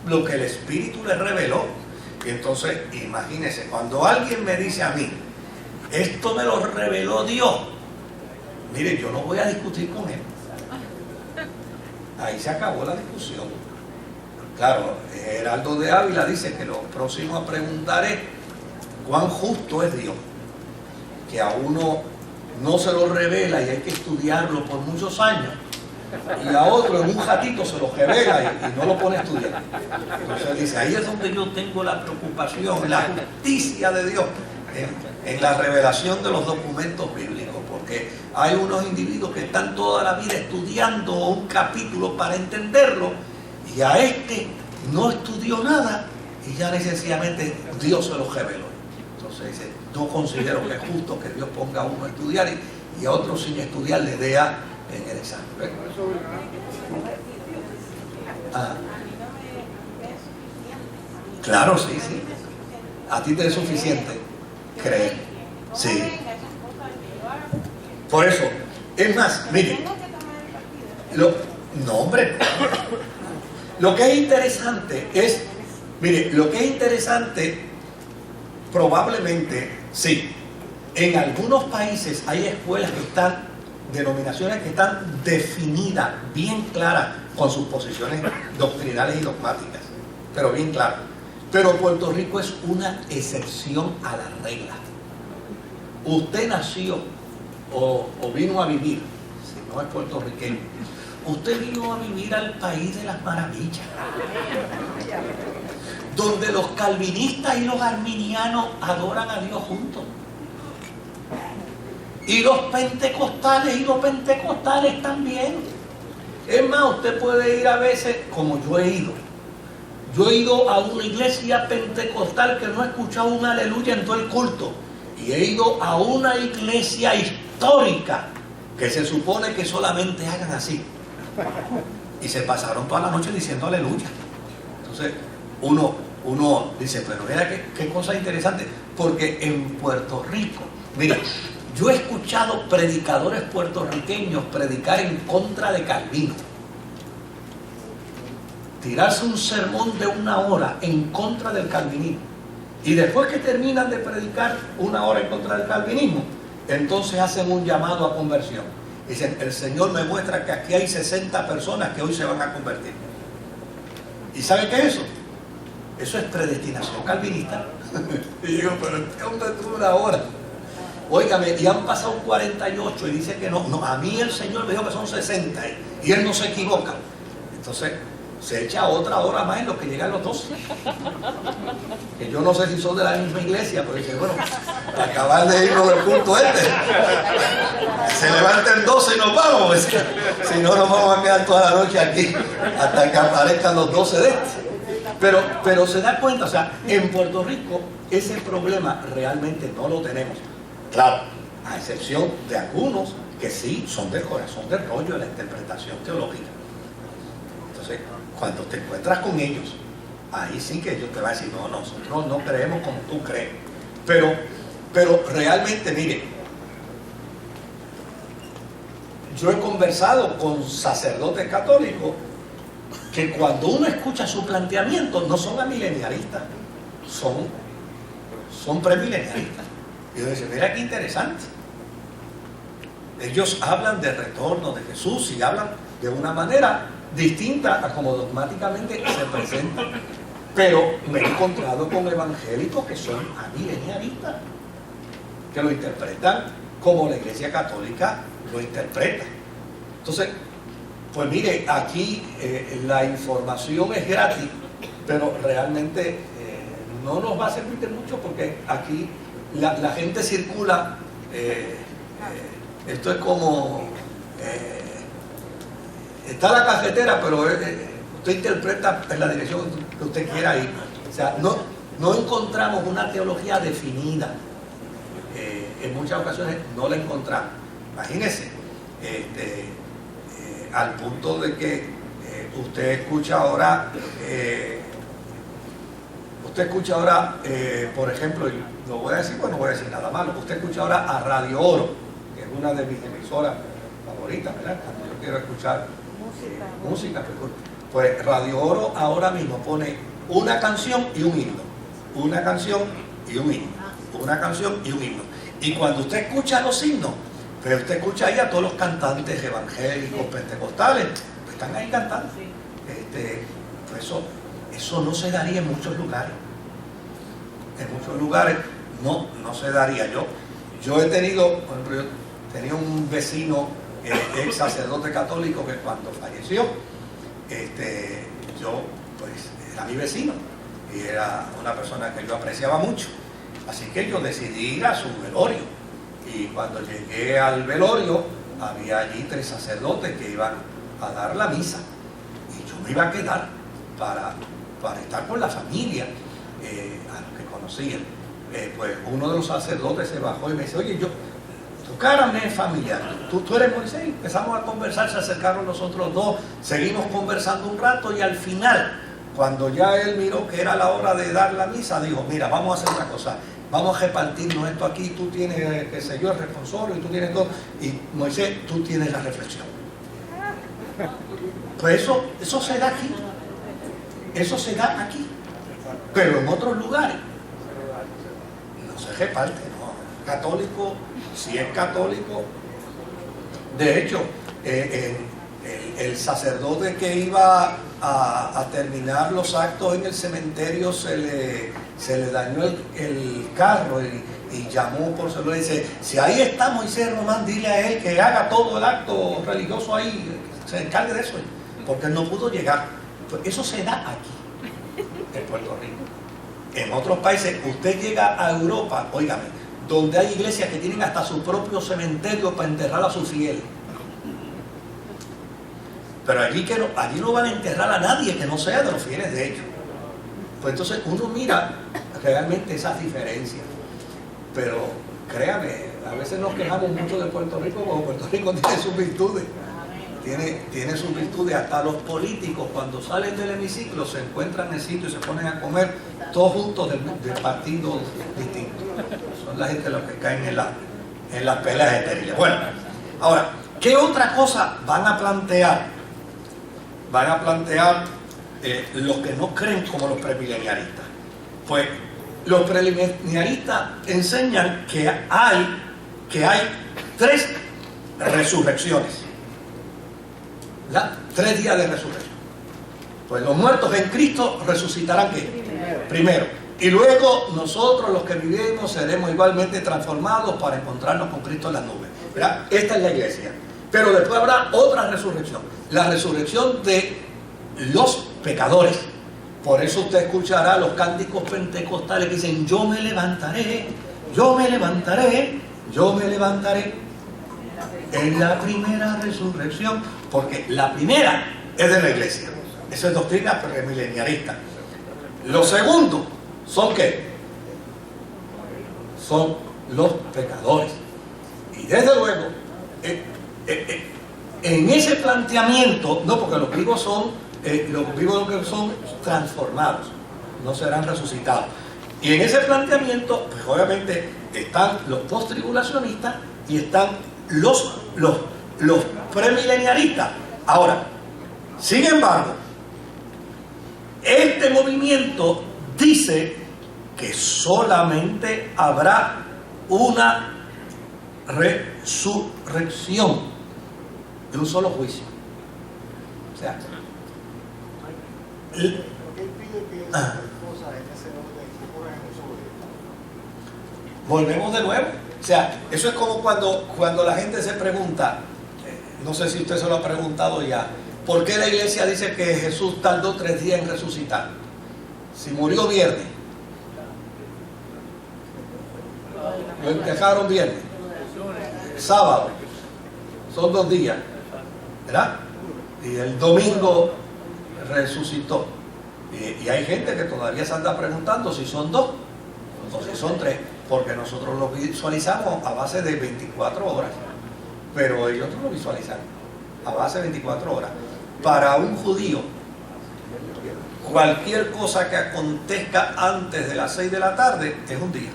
A: lo que el Espíritu les reveló. Y entonces, imagínense, cuando alguien me dice a mí, esto me lo reveló Dios, mire, yo no voy a discutir con él. Ahí se acabó la discusión. Claro, Heraldo de Ávila dice que lo próximo a preguntar es cuán justo es Dios, que a uno no se lo revela y hay que estudiarlo por muchos años, y a otro en un ratito se lo revela y no lo pone a estudiar. Entonces dice, ahí es donde yo tengo la preocupación, la justicia de Dios en la revelación de los documentos bíblicos, porque hay unos individuos que están toda la vida estudiando un capítulo para entenderlo, y a este no estudió nada y ya sencillamente Dios se lo reveló. Entonces dice, no considero que es justo que Dios ponga a uno a estudiar y a otro sin estudiar le dé A en el examen. Ah. Claro, sí, sí. A ti te es suficiente creer. Sí. Por eso, es más, mire, no, hombre, lo que es interesante es, mire, lo que es interesante, probablemente, sí, en algunos países hay escuelas que están, denominaciones que están definidas, bien claras, con sus posiciones doctrinales y dogmáticas, pero bien claras. Pero Puerto Rico es una excepción a la regla. Usted nació o vino a vivir, si no es puertorriqueño, usted vino a vivir al país de las maravillas, donde los calvinistas y los arminianos adoran a Dios juntos, y los pentecostales y los pentecostales también. Es más, usted puede ir a veces, como yo he ido a una iglesia pentecostal que no he escuchado un aleluya en todo el culto, y he ido a una iglesia histórica que se supone que solamente hagan así, y se pasaron toda la noche diciendo aleluya. Entonces uno dice, pero mira qué cosa interesante, porque en Puerto Rico, mira, yo he escuchado predicadores puertorriqueños predicar en contra de Calvino, tirarse un sermón de 1 hora en contra del calvinismo, y después que terminan de predicar 1 hora en contra del calvinismo, entonces hacen un llamado a conversión. Dicen, el Señor me muestra que aquí hay 60 personas que hoy se van a convertir. ¿Y sabe qué es eso? Eso es predestinación calvinista. Y digo, pero ¿dónde estuvo 1 hora? Óigame, y han pasado 48 y dice que no, a mí el Señor me dijo que son 60 y Él no se equivoca. Entonces se echa otra hora más en lo que llegan los 12. Que yo no sé si son de la misma iglesia, pero dice, bueno, para acabar de irnos del culto se levanten 12 y nos vamos, pues. Si no, nos vamos a quedar toda la noche aquí hasta que aparezcan los 12 de este. Pero se da cuenta, o sea, en Puerto Rico ese problema realmente no lo tenemos. Claro, a excepción de algunos que sí son del corazón del rollo de la interpretación teológica. Entonces, cuando te encuentras con ellos, ahí sí que ellos te van a decir, no, nosotros no creemos como tú crees. Pero realmente, mire, yo he conversado con sacerdotes católicos que cuando uno escucha su planteamiento no son amilenialistas, son premilenialistas. Y uno dice, mira qué interesante. Ellos hablan de retorno de Jesús y hablan de una manera distinta a como dogmáticamente se presenta. Pero me he encontrado con evangélicos que son amilenialistas, que lo interpretan como la Iglesia Católica lo interpreta. Entonces, pues mire, aquí la información es gratis, pero realmente no nos va a servir de mucho, porque aquí la gente circula, esto es como, está la carretera, pero usted interpreta en la dirección que usted quiera ir. O sea, no encontramos una teología definida, en muchas ocasiones no la encontramos. Imagínese, al punto de que usted escucha ahora, por ejemplo, y no voy a decir, bueno, no voy a decir nada malo, usted escucha ahora a Radio Oro, que es una de mis emisoras favorita, ¿verdad? Cuando yo quiero escuchar música, pues Radio Oro ahora mismo pone una canción y un himno, una canción y un himno, una canción y un himno. Y cuando usted escucha los himnos, pues usted escucha ahí a todos los cantantes evangélicos, pentecostales, pues están ahí cantando. Pues eso no se daría en muchos lugares. En muchos lugares no se daría. Yo he tenido, por ejemplo, yo tenía un vecino, ex sacerdote católico, que cuando falleció, yo pues era mi vecino y era una persona que yo apreciaba mucho. Así que yo decidí ir a su velorio. Y cuando llegué al velorio, había allí 3 sacerdotes que iban a dar la misa. Y yo me iba a quedar para estar con la familia, a los que conocían. Pues uno de los sacerdotes se bajó y me dice: oye, tu cara me es familiar, tú eres Moisés. Empezamos a conversar, se acercaron nosotros dos, seguimos conversando un rato, y al final, cuando ya él miró que era la hora de dar la misa, dijo: mira, vamos a hacer una cosa, vamos a repartirnos esto aquí, tú tienes, qué sé yo, el responsorio, y tú tienes todo, y Moisés, tú tienes la reflexión. Pues eso se da aquí, eso se da aquí, pero en otros lugares no se reparte, ¿no? Católico, si es católico. De hecho, el sacerdote que iba a terminar los actos en el cementerio, se le dañó el carro y llamó por celular y dice: si ahí está Moisés Román, dile a él que haga todo el acto religioso ahí, se encargue de eso, porque él no pudo llegar. Pues eso se da aquí, en Puerto Rico. En otros países, usted llega a Europa, óigame, donde hay iglesias que tienen hasta su propio cementerio para enterrar a sus fieles. Pero allí no van a enterrar a nadie que no sea de los fieles de ellos. Pues entonces uno mira realmente esas diferencias. Pero créame, a veces nos quejamos mucho de Puerto Rico, porque Puerto Rico tiene sus virtudes. Tiene sus virtudes. Hasta los políticos, cuando salen del hemiciclo, se encuentran en el sitio y se ponen a comer todos juntos de partidos distintos. Son la gente los que caen en las peleas estériles. Bueno, ahora, ¿qué otra cosa van a plantear? Van a plantear los que no creen como los premileniaristas. Pues los premileniaristas enseñan que hay 3 resurrecciones, ¿verdad? 3 días de resurrección. Pues los muertos en Cristo resucitarán ¿qué? Primero. Y luego nosotros, los que vivimos, seremos igualmente transformados para encontrarnos con Cristo en las nubes, ¿verdad? Esta es la iglesia. Pero después habrá otra resurrección, la resurrección de los pecadores. Por eso usted escuchará los cánticos pentecostales que dicen: yo me levantaré, yo me levantaré, yo me levantaré. En la primera resurrección, porque la primera es de la iglesia. Eso es doctrina premileniarista. Lo segundo son ¿qué? Son los pecadores. Y desde luego, en ese planteamiento, no, porque los vivos lo que son transformados, no serán resucitados. Y en ese planteamiento, pues obviamente están los post-tribulacionistas y están los premileniaristas. Ahora, sin embargo, este movimiento dice que solamente habrá una resurrección de un solo juicio. O sea,
B: ¿por qué pide que esas cosas en ese orden ocurran en un solo día?
A: Volvemos de nuevo. O sea, eso es como cuando la gente se pregunta, no sé si usted se lo ha preguntado ya, ¿por qué la iglesia dice que Jesús tardó 3 días en resucitar? Si murió viernes, lo enterraron viernes, sábado, son 2 días, ¿verdad? Y el domingo resucitó. Y hay gente que todavía se anda preguntando si son 2 o si son 3, porque nosotros lo visualizamos a base de 24 horas, pero ellos no lo visualizan a base de 24 horas. Para un judío, cualquier cosa que acontezca antes de las 6 de la tarde es un día.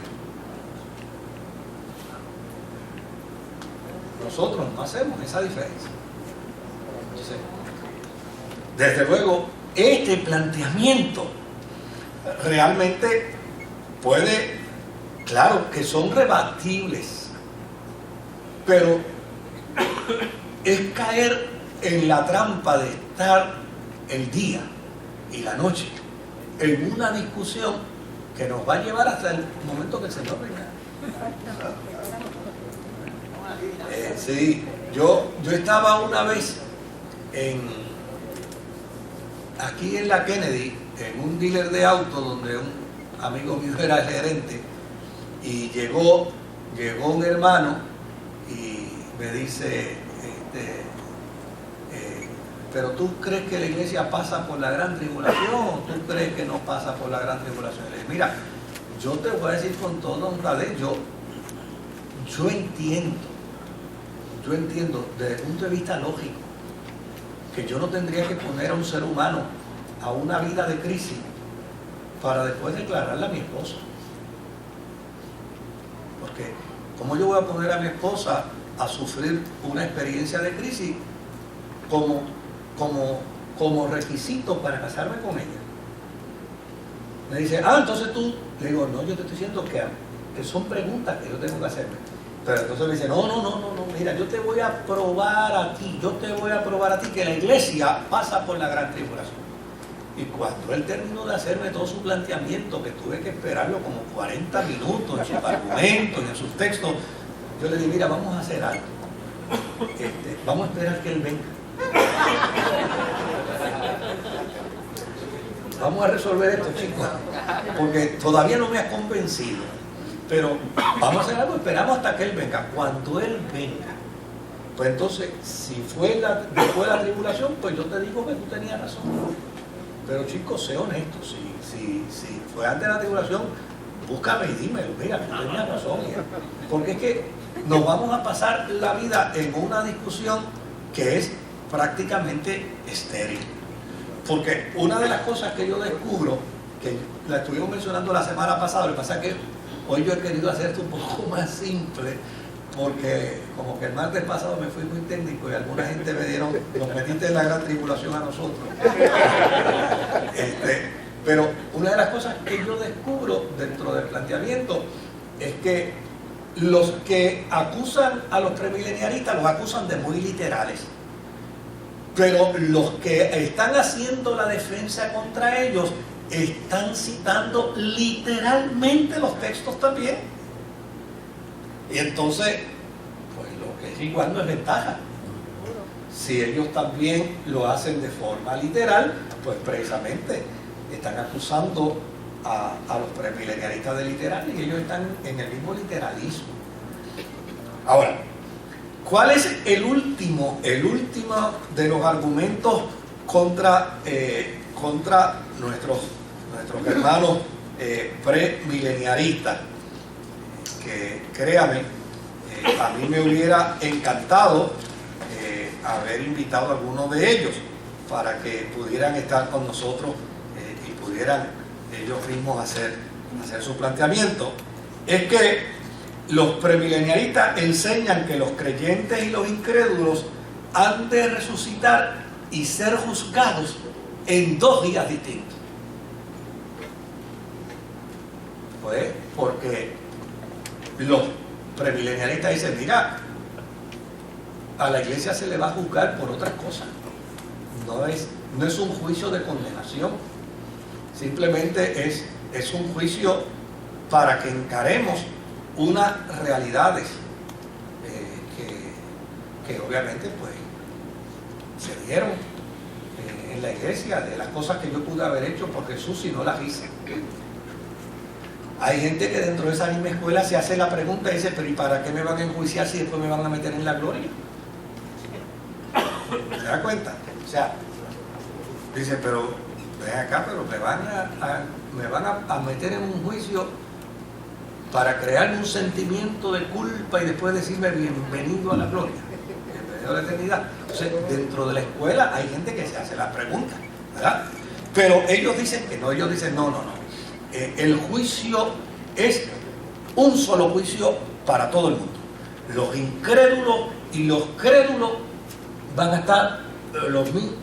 A: nosotros no hacemos esa diferencia. Entonces, desde luego, este planteamiento realmente puede, claro que son rebatibles, pero es caer en la trampa de estar el día y la noche en una discusión que nos va a llevar hasta el momento que el Señor venga. Sí, yo estaba una vez aquí en la Kennedy, en un dealer de autos donde un amigo mío era el gerente, y llegó un hermano y me dice, pero ¿tú crees que la iglesia pasa por la gran tribulación o tú crees que no pasa por la gran tribulación? Le dije, mira, yo te voy a decir con toda honradez, yo entiendo desde el punto de vista lógico que yo no tendría que poner a un ser humano a una vida de crisis para después declararle a mi esposa. Porque ¿cómo yo voy a poner a mi esposa a sufrir una experiencia de crisis como requisito para casarme con ella? Me dice, entonces tú. Le digo, no, yo te estoy diciendo que son preguntas que yo tengo que hacerme. Pero entonces me dice, no, mira, yo te voy a probar a ti que la iglesia pasa por la gran tribulación. Y cuando él terminó de hacerme todo su planteamiento, que tuve que esperarlo como 40 minutos en sus argumentos y en sus textos, yo le dije, mira, vamos a hacer algo. Vamos a esperar que él venga. Vamos a resolver esto, chicos, porque todavía no me ha convencido. Pero vamos a hacer algo, esperamos hasta que él venga. Cuando él venga, pues entonces, si fue después de la tribulación, pues yo te digo que tú tenías razón. Pero chicos, sé honesto, si fue antes de la tribulación, búscame y dímelo, mira, tú tenías razón. Porque es que nos vamos a pasar la vida en una discusión que es prácticamente estéril. Porque una de las cosas que yo descubro, que la estuvimos mencionando la semana pasada, lo que pasa es que hoy yo he querido hacer esto un poco más simple, porque como que el martes pasado me fui muy técnico y alguna gente me dieron, nos metiste en la gran tribulación a nosotros. Pero una de las cosas que yo descubro dentro del planteamiento es que los que acusan a los premileniaristas los acusan de muy literales. Pero los que están haciendo la defensa contra ellos están citando literalmente los textos también. Y entonces, pues lo que es igual no es ventaja. Si ellos también lo hacen de forma literal, pues precisamente están acusando a los premileniaristas de literal y ellos están en el mismo literalismo. Ahora, ¿cuál es el último de los argumentos contra nuestros hermanos premileniaristas? Que créame, a mí me hubiera encantado haber invitado a algunos de ellos para que pudieran estar con nosotros y pudieran ellos mismos hacer su planteamiento. Es que los premileniaristas enseñan que los creyentes y los incrédulos han de resucitar y ser juzgados en 2 días distintos. Pues porque los premileniaristas dicen, mira, a la iglesia se le va a juzgar por otras cosas. No es un juicio de condenación, simplemente es un juicio para que encaremos unas realidades que obviamente pues se dieron en la iglesia, de las cosas que yo pude haber hecho por Jesús y no las hice. Hay gente que dentro de esa misma escuela se hace la pregunta y dice, pero ¿y para qué me van a enjuiciar si después me van a meter en la gloria? ¿Se da cuenta? O sea, dice, pero ven acá, pero me van a meter en un juicio para crearme un sentimiento de culpa y después decirme bienvenido a la gloria, bienvenido a la eternidad. Entonces, dentro de la escuela hay gente que se hace la pregunta, ¿verdad? Pero ellos dicen que no, ellos dicen no. El juicio es un solo juicio para todo el mundo. Los incrédulos y los crédulos van a estar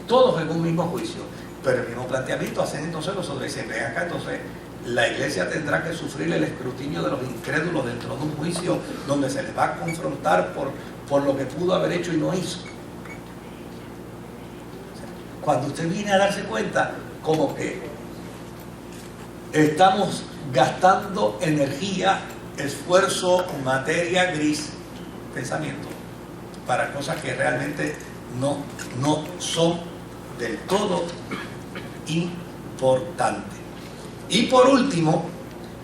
A: todos en un mismo juicio. Pero el mismo planteamiento hacen entonces los otros, dicen, ven acá, entonces la iglesia tendrá que sufrir el escrutinio de los incrédulos dentro de un juicio donde se les va a confrontar por lo que pudo haber hecho y no hizo. Cuando usted viene a darse cuenta, como que estamos gastando energía, esfuerzo, materia gris, pensamiento, para cosas que realmente no son del todo importantes. Y por último,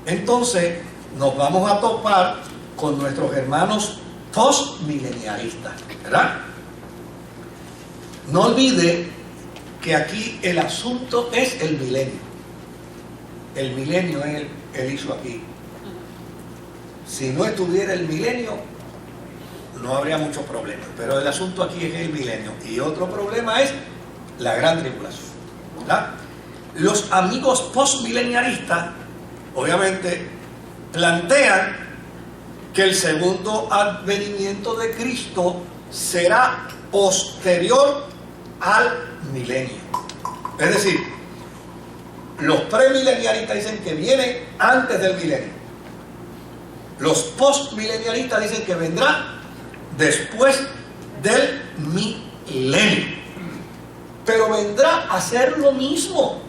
A: entonces nos vamos a topar con nuestros hermanos postmilenialistas, ¿verdad? No olvide que aquí el asunto es el milenio. El milenio es el hizo aquí. Si no estuviera el milenio, no habría muchos problemas. Pero el asunto aquí es el milenio. Y otro problema es la gran tribulación, ¿verdad? Los amigos postmilenialistas, obviamente, plantean que el segundo advenimiento de Cristo será posterior al milenio. Es decir, los premilenialistas dicen que viene antes del milenio. Los postmilenialistas dicen que vendrá después del milenio. Pero vendrá a ser lo mismo.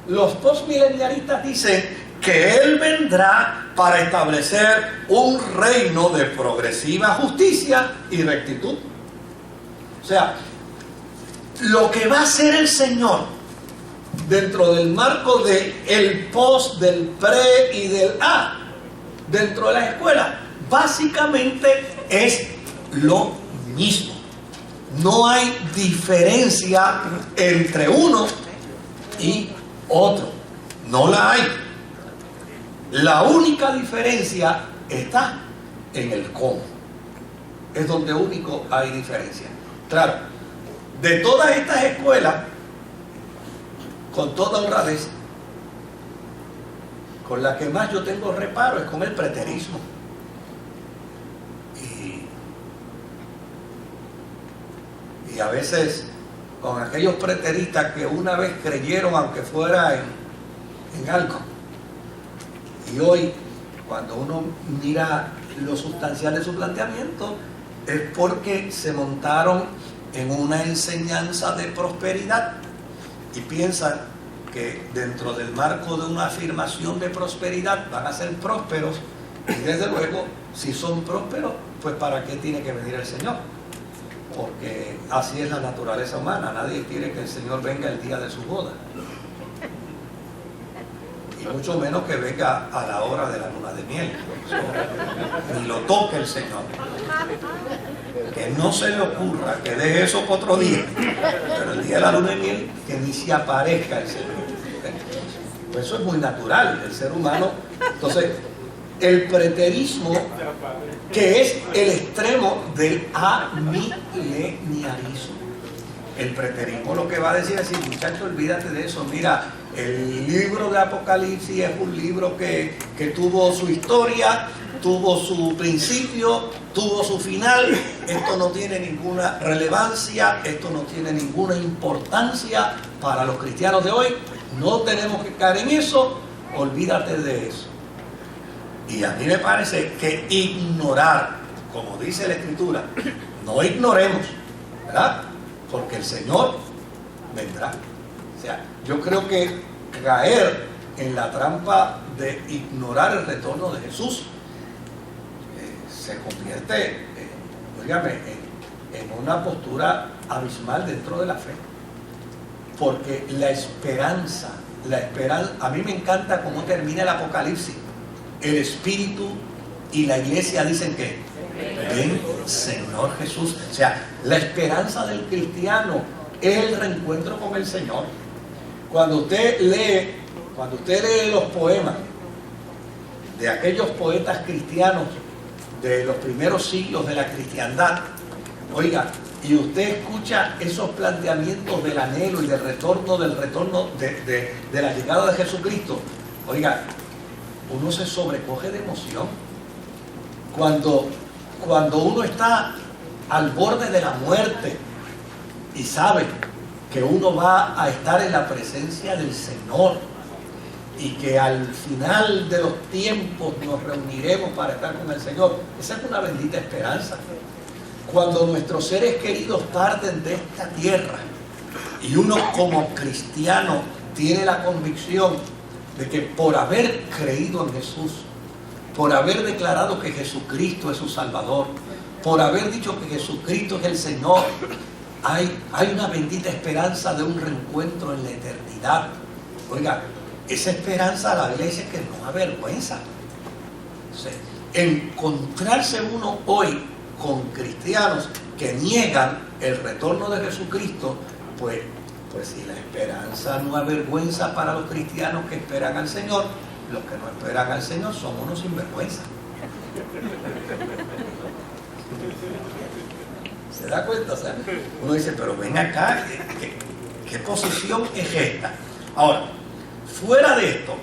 A: Los postmilenialistas dicen que Él vendrá para establecer un reino de progresiva justicia y rectitud. O sea, lo que va a hacer el Señor dentro del marco del post, del pre y del a, dentro de las escuelas, básicamente es lo mismo. No hay diferencia entre uno y otro. No la hay. La única diferencia está en el cómo. Es donde único hay diferencia. Claro, de todas estas escuelas, con toda honradez, con la que más yo tengo reparo es con el preterismo. Y a veces con aquellos preteristas que una vez creyeron, aunque fuera en algo. Y hoy, cuando uno mira lo sustancial de su planteamiento, es porque se montaron en una enseñanza de prosperidad y piensan que dentro del marco de una afirmación de prosperidad van a ser prósperos, y desde luego, si son prósperos, pues ¿para qué tiene que venir el Señor? Porque así es la naturaleza humana. Nadie quiere que el Señor venga el día de su boda, y mucho menos que venga a la hora de la luna de miel. Ni lo toque el Señor. Que no se le ocurra que deje eso para otro día, pero el día de la luna de miel que ni se aparezca el Señor. Pues eso es muy natural, el ser humano. Entonces, el preterismo, que es el extremo del amilenialismo. El preterismo lo que va a decir es: muchachos, olvídate de eso. Mira, el libro de Apocalipsis es un libro que tuvo su historia, tuvo su principio, tuvo su final. Esto no tiene ninguna relevancia, esto no tiene ninguna importancia para los cristianos de hoy. No tenemos que caer en eso, olvídate de eso. Y a mí me parece que ignorar, como dice la Escritura, no ignoremos, ¿verdad? Porque el Señor vendrá. O sea, yo creo que caer en la trampa de ignorar el retorno de Jesús se convierte, en una postura abismal dentro de la fe. Porque la esperanza, a mí me encanta cómo termina el Apocalipsis. El Espíritu y la iglesia dicen que ven, Señor Jesús. O sea, la esperanza del cristiano es el reencuentro con el Señor. Cuando usted lee los poemas de aquellos poetas cristianos de los primeros siglos de la cristiandad, oiga, y usted escucha esos planteamientos del anhelo y del retorno de la llegada de Jesucristo, oiga, uno se sobrecoge de emoción. Cuando uno está al borde de la muerte y sabe que uno va a estar en la presencia del Señor y que al final de los tiempos nos reuniremos para estar con el Señor, esa es una bendita esperanza. Cuando nuestros seres queridos parten de esta tierra y uno como cristiano tiene la convicción de que por haber creído en Jesús, por haber declarado que Jesucristo es su Salvador, por haber dicho que Jesucristo es el Señor, hay una bendita esperanza de un reencuentro en la eternidad. Oiga, esa esperanza a la iglesia que nos avergüenza. Entonces, encontrarse uno hoy con cristianos que niegan el retorno de Jesucristo, pues si la esperanza no avergüenza para los cristianos que esperan al Señor, los que no esperan al Señor son unos sinvergüenza. ¿Se da cuenta? O sea, uno dice, pero ven acá, ¿qué posición es esta? Ahora, fuera de esto,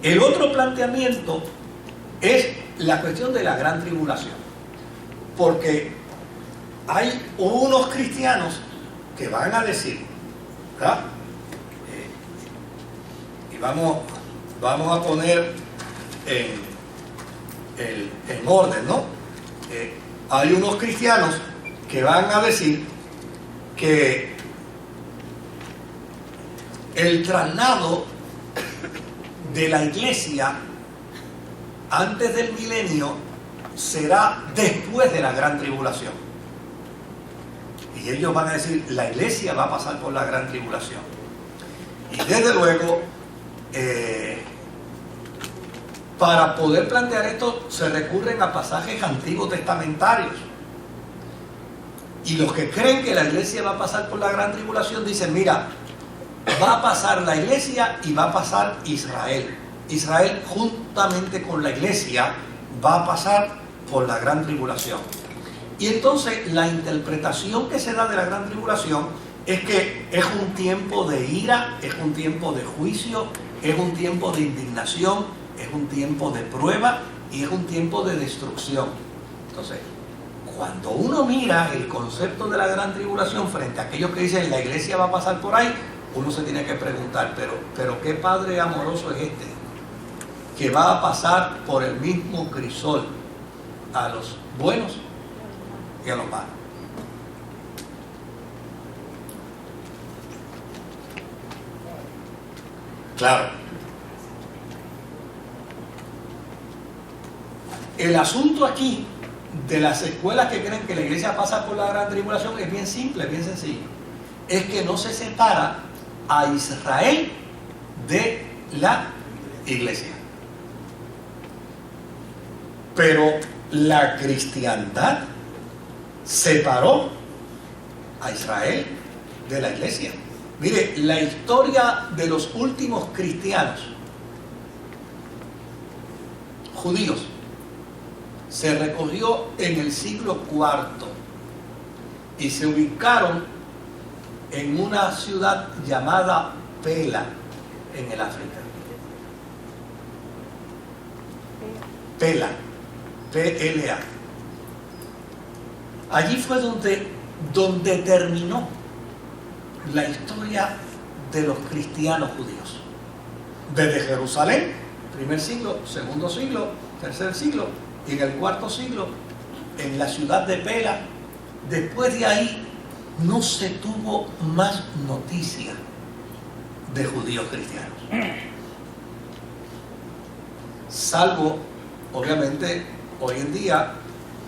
A: el otro planteamiento es la cuestión de la gran tribulación. Porque hay unos cristianos que van a decir, ¿verdad? Y vamos a poner en orden, ¿no? Hay unos cristianos que van a decir que el traslado de la iglesia antes del milenio será después de la gran tribulación. Y ellos van a decir, la iglesia va a pasar por la gran tribulación. Y desde luego, para poder plantear esto, se recurren a pasajes antiguos testamentarios. Y los que creen que la iglesia va a pasar por la gran tribulación dicen, mira, va a pasar la iglesia y va a pasar Israel. Israel juntamente con la iglesia va a pasar por la gran tribulación. Y entonces la interpretación que se da de la gran tribulación es que es un tiempo de ira, es un tiempo de juicio, es un tiempo de indignación, es un tiempo de prueba y es un tiempo de destrucción. Entonces, cuando uno mira el concepto de la gran tribulación frente a aquellos que dicen la iglesia va a pasar por ahí, uno se tiene que preguntar, pero ¿qué padre amoroso es este que va a pasar por el mismo crisol a los buenos y a los malos? Claro. El asunto aquí de las escuelas que creen que la iglesia pasa por la gran tribulación es bien simple, bien sencillo. Es que no se separa a Israel de la iglesia. Pero la cristiandad separó a Israel de la iglesia. Mire, la historia de los últimos cristianos judíos se recogió en el siglo IV y se ubicaron en una ciudad llamada Pela, en el África. Pela, P-L-A. Allí fue donde terminó la historia de los cristianos judíos. Desde Jerusalén, primer siglo, segundo siglo, tercer siglo, y en el cuarto siglo, en la ciudad de Pela. Después de ahí, no se tuvo más noticia de judíos cristianos. Salvo, obviamente, hoy en día,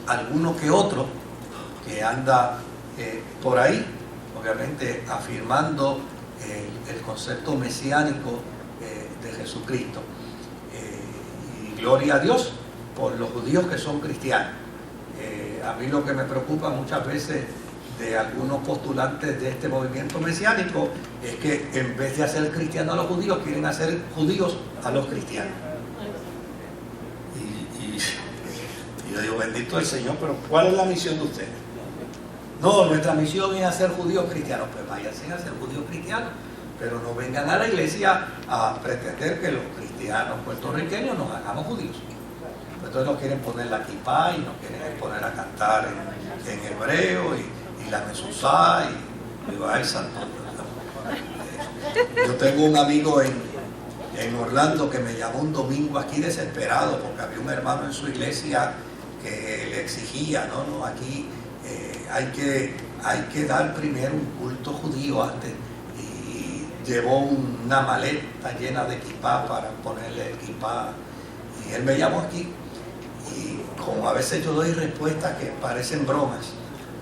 A: alguno que otro que anda por ahí, obviamente afirmando el concepto mesiánico de Jesucristo. Y gloria a Dios por los judíos que son cristianos. A mí lo que me preocupa muchas veces de algunos postulantes de este movimiento mesiánico es que en vez de hacer cristianos a los judíos, quieren hacer judíos a los cristianos. Y yo digo, bendito el Señor, pero ¿cuál es la misión de ustedes? No, nuestra misión es hacer judíos cristianos. Pues váyanse a hacer judíos cristianos, pero no vengan a la iglesia a pretender que los cristianos puertorriqueños nos hagamos judíos. Entonces nos quieren poner la kipá y nos quieren poner a cantar en hebreo y la mesuzá y digo, ay, santo. Yo tengo un amigo en Orlando que me llamó un domingo aquí desesperado porque había un hermano en su iglesia que le exigía, no, aquí hay que dar primero un culto judío antes, y llevó una maleta llena de equipá para ponerle el equipá, y él me llamó aquí, y como a veces yo doy respuestas que parecen bromas,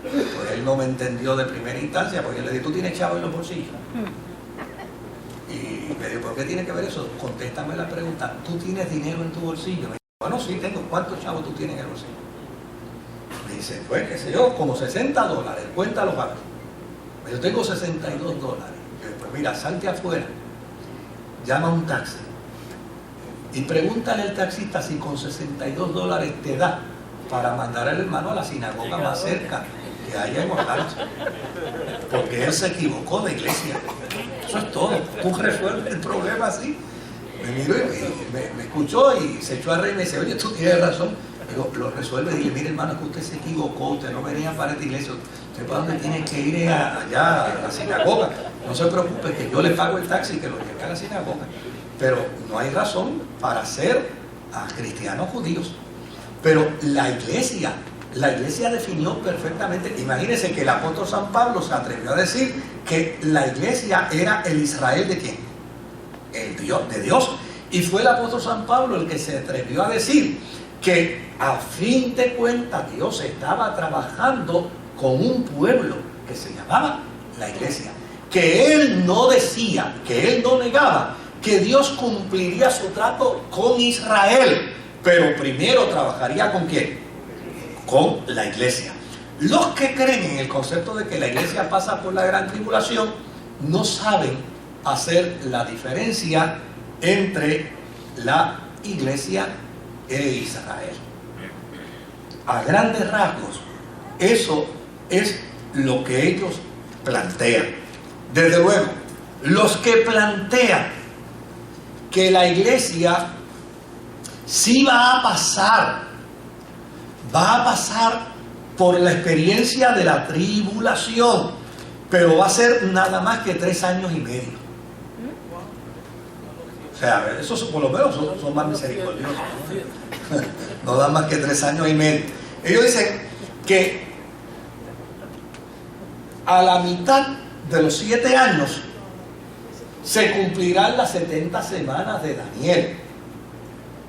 A: pues él no me entendió de primera instancia, porque yo le dije, ¿tú tienes chavo en los bolsillos? Y me dijo, ¿por qué tiene que ver eso? Contéstame la pregunta, ¿tú tienes dinero en tu bolsillo? Me dijo, bueno, sí, tengo. ¿Cuántos chavos tú tienes en el bolsillo? Me dice, pues, qué sé yo, como $60, cuéntalo para mí. Me dijo, tengo $62. Yo digo, pues mira, salte afuera, llama a un taxi y pregúntale al taxista si con $62 te da para mandar al hermano a la sinagoga más cerca que haya en Orlando, porque él se equivocó de iglesia. Eso es todo. Tú resuelves el problema así. Me miró y me escuchó y se echó a reír y me dice, oye, tú tienes razón. Digo, lo resuelve y dile, mire hermano, es que usted se equivocó, usted no venía para esta iglesia, usted para dónde tiene que ir allá a la sinagoga. No se preocupe, que yo le pago el taxi que lo lleve a la sinagoga. Pero no hay razón para ser a cristianos judíos. Pero la iglesia definió perfectamente. Imagínense que el apóstol San Pablo se atrevió a decir que la iglesia era el Israel de ¿quién? El Dios, de Dios. Y fue el apóstol San Pablo el que se atrevió a decir que a fin de cuentas Dios estaba trabajando con un pueblo que se llamaba la iglesia. Que él no decía, que él no negaba que Dios cumpliría su trato con Israel, pero primero trabajaría ¿con quién? Con la iglesia. Los que creen en el concepto de que la iglesia pasa por la gran tribulación no saben hacer la diferencia entre la iglesia e Israel. A grandes rasgos, eso es lo que ellos plantean. Desde luego, los que plantean que la iglesia sí va a pasar por la experiencia de la tribulación, pero va a ser nada más que 3 años y medio. O sea, esos por lo menos son más misericordiosos, no dan más que 3 años y medio. Ellos dicen que a la mitad de los 7 años se cumplirán las 70 semanas de Daniel,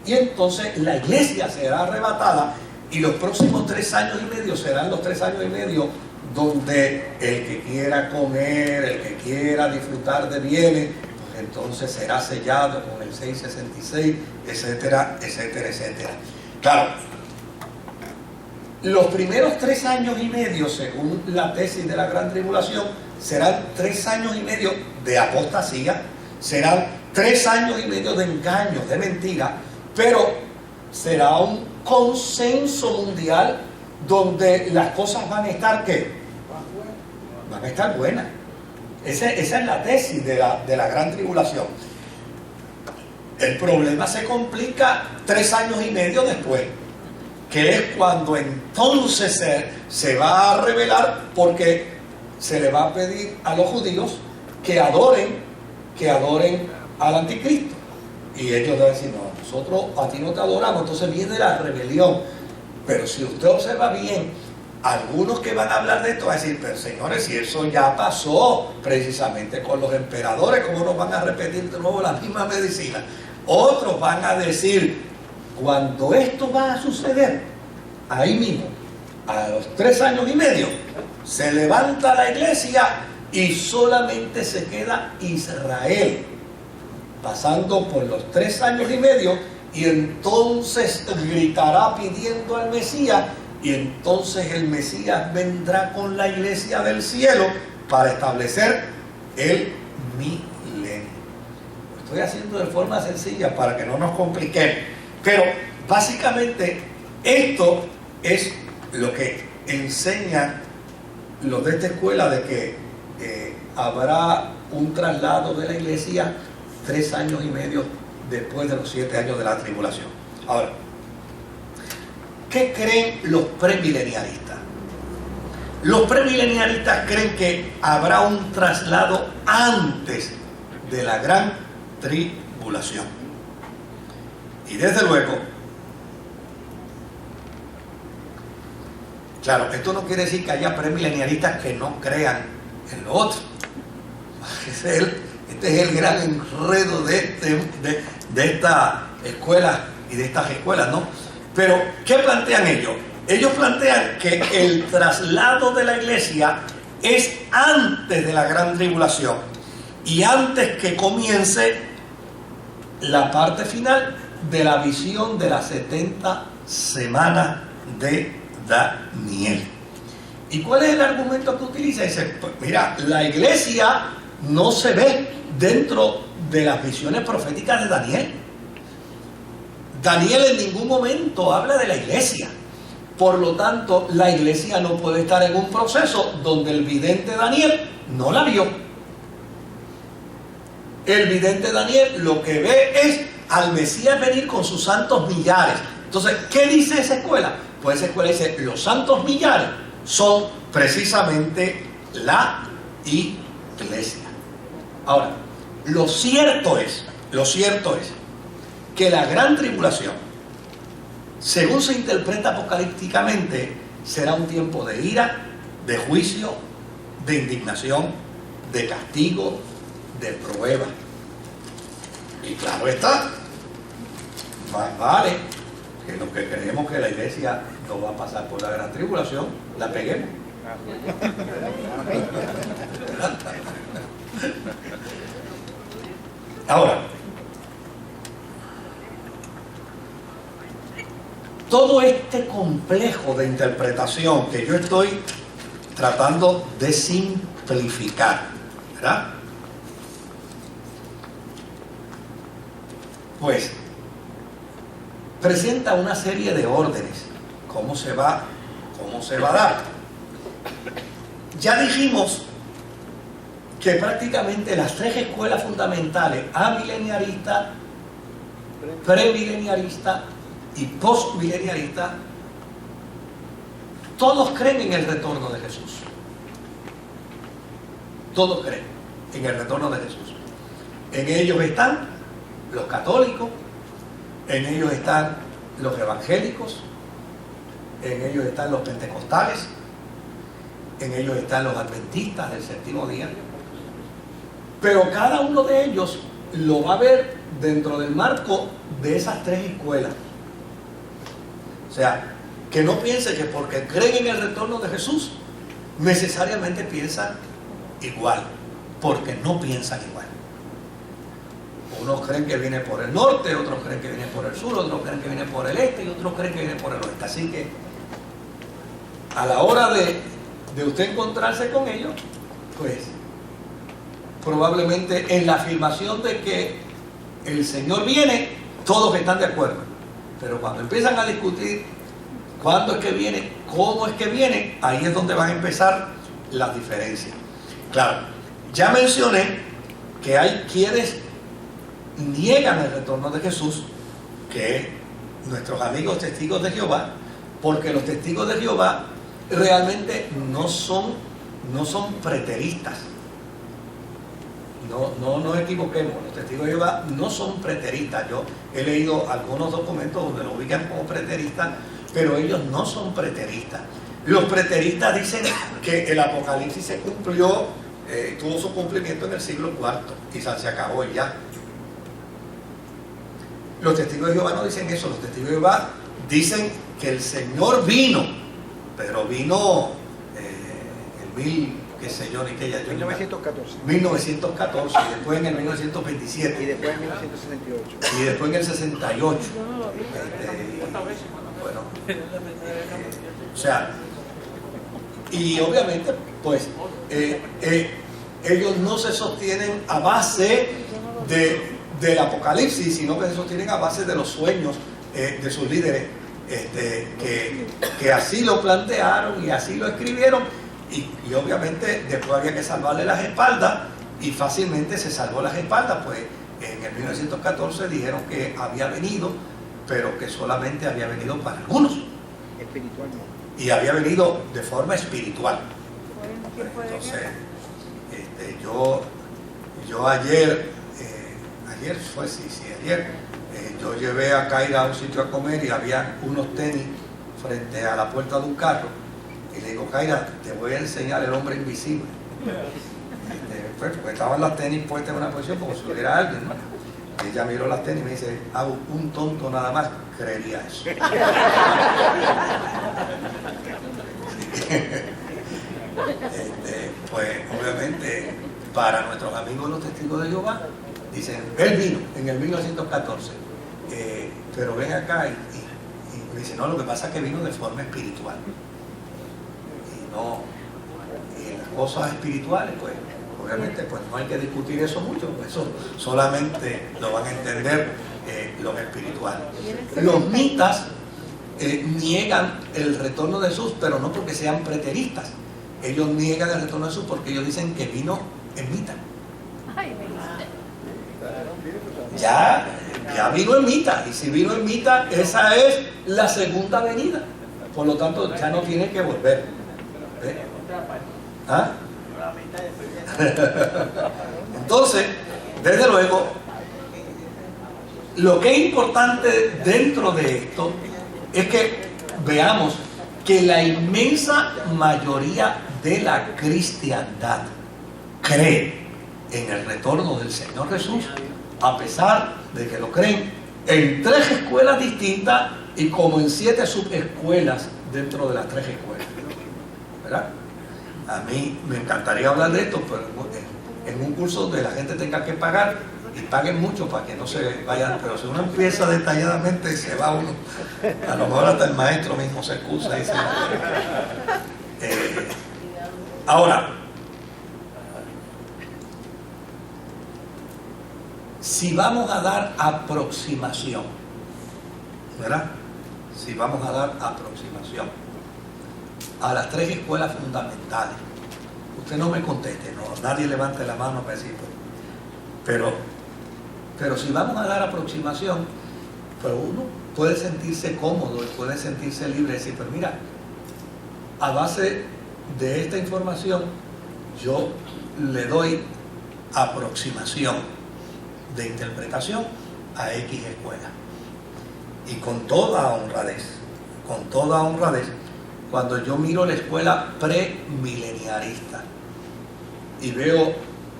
A: y entonces la iglesia será arrebatada. Y los próximos 3 años y medio serán los 3 años y medio donde el que quiera comer, el que quiera disfrutar de bienes, pues entonces será sellado con el 666, etcétera, etcétera, etcétera. Claro, los primeros 3 años y medio, según la tesis de la gran tribulación, serán 3 años y medio de apostasía, serán 3 años y medio de engaños, de mentira, pero será un consenso mundial donde las cosas van a estar ¿qué? Van a estar buenas. Esa es la tesis de la gran tribulación. El problema se complica 3 años y medio después, que es cuando entonces se va a revelar, porque se le va a pedir a los judíos que adoren al anticristo. Y ellos van a decir, no, nosotros a ti no te adoramos. Entonces viene la rebelión. Pero si usted observa bien, algunos que van a hablar de esto van a decir, pero señores, si eso ya pasó precisamente con los emperadores, ¿cómo nos van a repetir de nuevo la misma medicina? Otros van a decir, cuando esto va a suceder, ahí mismo, a los 3 años y medio, se levanta la iglesia y solamente se queda Israel, pasando por los 3 años y medio, y entonces gritará pidiendo al Mesías, y entonces el Mesías vendrá con la iglesia del cielo para establecer el milenio. Lo estoy haciendo de forma sencilla para que no nos compliquemos, pero básicamente esto es lo que enseñan los de esta escuela, de que habrá un traslado de la iglesia 3 años y medio después de los 7 años de la tribulación. Ahora, ¿qué creen los premilenialistas? Los premileniaristas creen que habrá un traslado antes de la gran tribulación. Y desde luego, claro, esto no quiere decir que haya premileniaristas que no crean en lo otro. Este es el gran enredo de estas escuelas y de estas escuelas, ¿no? Pero, ¿qué plantean ellos? Ellos plantean que el traslado de la iglesia es antes de la gran tribulación y antes que comience la parte final de la visión de las 70 semanas de Daniel. ¿Y cuál es el argumento que utiliza? Dice, pues mira, la iglesia no se ve dentro de las visiones proféticas de Daniel. Daniel en ningún momento habla de la iglesia. Por lo tanto, la iglesia no puede estar en un proceso donde el vidente Daniel no la vio. El vidente Daniel lo que ve es al Mesías venir con sus santos millares. Entonces, ¿qué dice esa escuela? Pues esa escuela dice, los santos millares son precisamente la iglesia. Ahora, lo cierto es que la gran tribulación, según se interpreta apocalípticamente, será un tiempo de ira, de juicio, de indignación, de castigo, de prueba. Y claro está, más vale que los que creemos que la iglesia no va a pasar por la gran tribulación, la peguemos. Ahora, todo este complejo de interpretación que yo estoy tratando de simplificar, ¿verdad? Pues presenta una serie de órdenes. ¿Cómo se va a dar? Ya dijimos que prácticamente las tres escuelas fundamentales, amileniarista, premileniarista y postmileniarista, todos creen en el retorno de Jesús. Todos creen en el retorno de Jesús. En ellos están los católicos, en ellos están los evangélicos, en ellos están los pentecostales, en ellos están los adventistas del séptimo día. Pero cada uno de ellos lo va a ver dentro del marco de esas tres escuelas. O sea, que no piense que porque creen en el retorno de Jesús, necesariamente piensan igual, porque no piensan igual. Unos creen que viene por el norte, otros creen que viene por el sur, otros creen que viene por el este y otros creen que viene por el oeste. Así que a la hora de usted encontrarse con ellos, pues probablemente en la afirmación de que el Señor viene, todos están de acuerdo. Pero cuando empiezan a discutir cuándo es que viene, cómo es que viene, ahí es donde van a empezar las diferencias. Claro, ya mencioné que hay quienes niegan el retorno de Jesús, que es nuestros amigos testigos de Jehová, porque los testigos de Jehová realmente no son preteristas. No nos equivoquemos, los testigos de Jehová no son preteristas. Yo he leído algunos documentos donde lo ubican como preteristas, pero ellos no son preteristas. Los preteristas dicen que el Apocalipsis se cumplió, tuvo su cumplimiento en el siglo IV, quizás se acabó ya. Los testigos de Jehová no dicen eso. Los testigos de Jehová dicen que el Señor vino, pero vino qué sé yo, ni que ya 1914, y después en el 1927,
B: y después en 1968,
A: y después en el 68. Bueno, o sea, y obviamente pues ellos no se sostienen a base del Apocalipsis, sino que se sostienen a base de los sueños de sus líderes, que así lo plantearon y así lo escribieron. Y obviamente después había que salvarle las espaldas, y fácilmente se salvó las espaldas, pues en el 1914 dijeron que había venido, pero que solamente había venido para algunos,
B: espiritualmente,
A: y había venido de forma espiritual. Entonces, yo ayer, yo llevé a Kaira a un sitio a comer y había unos tenis frente a la puerta de un carro y le digo, Kaira, te voy a enseñar el hombre invisible. Pues, porque estaban las tenis puestas en una posición como si hubiera alguien, ¿no? Y ella miró las tenis y me dice, un tonto nada más creería eso. Pues obviamente para nuestros amigos los testigos de Jehová dicen, él vino en el 1914, pero ven acá y me dice, no, lo que pasa es que vino de forma espiritual y en las cosas espirituales pues obviamente pues no hay que discutir eso mucho, eso solamente lo van a entender los espirituales. Los mitas niegan el retorno de Jesús, pero no porque sean preteristas. Ellos niegan el retorno de Jesús porque ellos dicen que vino en mitad. Ya vino en mitad, y si vino en mitad, esa es la segunda venida. Por lo tanto, ya no tiene que volver. ¿Ah? Entonces, desde luego, lo que es importante dentro de esto es que veamos que la inmensa mayoría de la cristiandad cree en el retorno del Señor Jesús, a pesar de que lo creen en 3 escuelas distintas y como en 7 subescuelas dentro de las 3 escuelas, ¿verdad? A mí me encantaría hablar de esto, pero en un curso donde la gente tenga que pagar y paguen mucho para que no se vayan, pero si uno empieza detalladamente se va uno, a lo mejor hasta el maestro mismo se excusa y se ahora, si vamos a dar aproximación, ¿verdad? Si vamos a dar aproximación a las 3 escuelas fundamentales, usted no me conteste, no, nadie levante la mano para decir, pero si vamos a dar aproximación, pues uno puede sentirse cómodo y puede sentirse libre de decir, pero mira, a base de esta información yo le doy aproximación de interpretación a X escuela. Y con toda honradez, cuando yo miro la escuela premileniarista y veo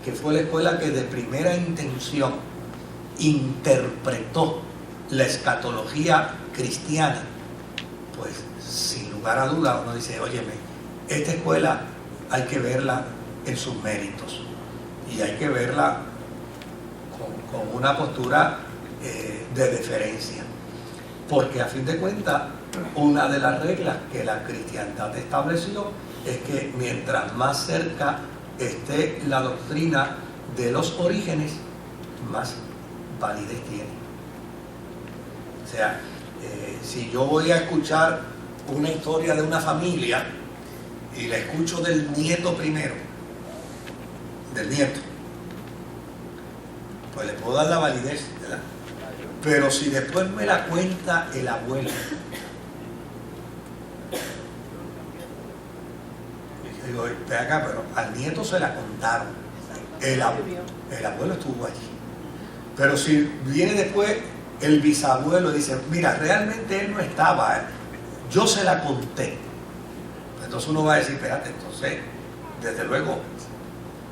A: que fue la escuela que de primera intención interpretó la escatología cristiana, pues sin lugar a duda uno dice, óyeme, esta escuela hay que verla en sus méritos y hay que verla con una postura de deferencia, porque a fin de cuentas una de las reglas que la cristiandad estableció es que mientras más cerca esté la doctrina de los orígenes, más validez tiene. O sea, si yo voy a escuchar una historia de una familia y la escucho del nieto primero, del nieto, pues le puedo dar la validez, ¿verdad? Pero si después me la cuenta el abuelo, y digo, ve acá, pero al nieto se la contaron, el abuelo estuvo allí. Pero si viene después el bisabuelo y dice, mira, realmente él no estaba, yo se la conté. Entonces uno va a decir, espérate, entonces, desde luego,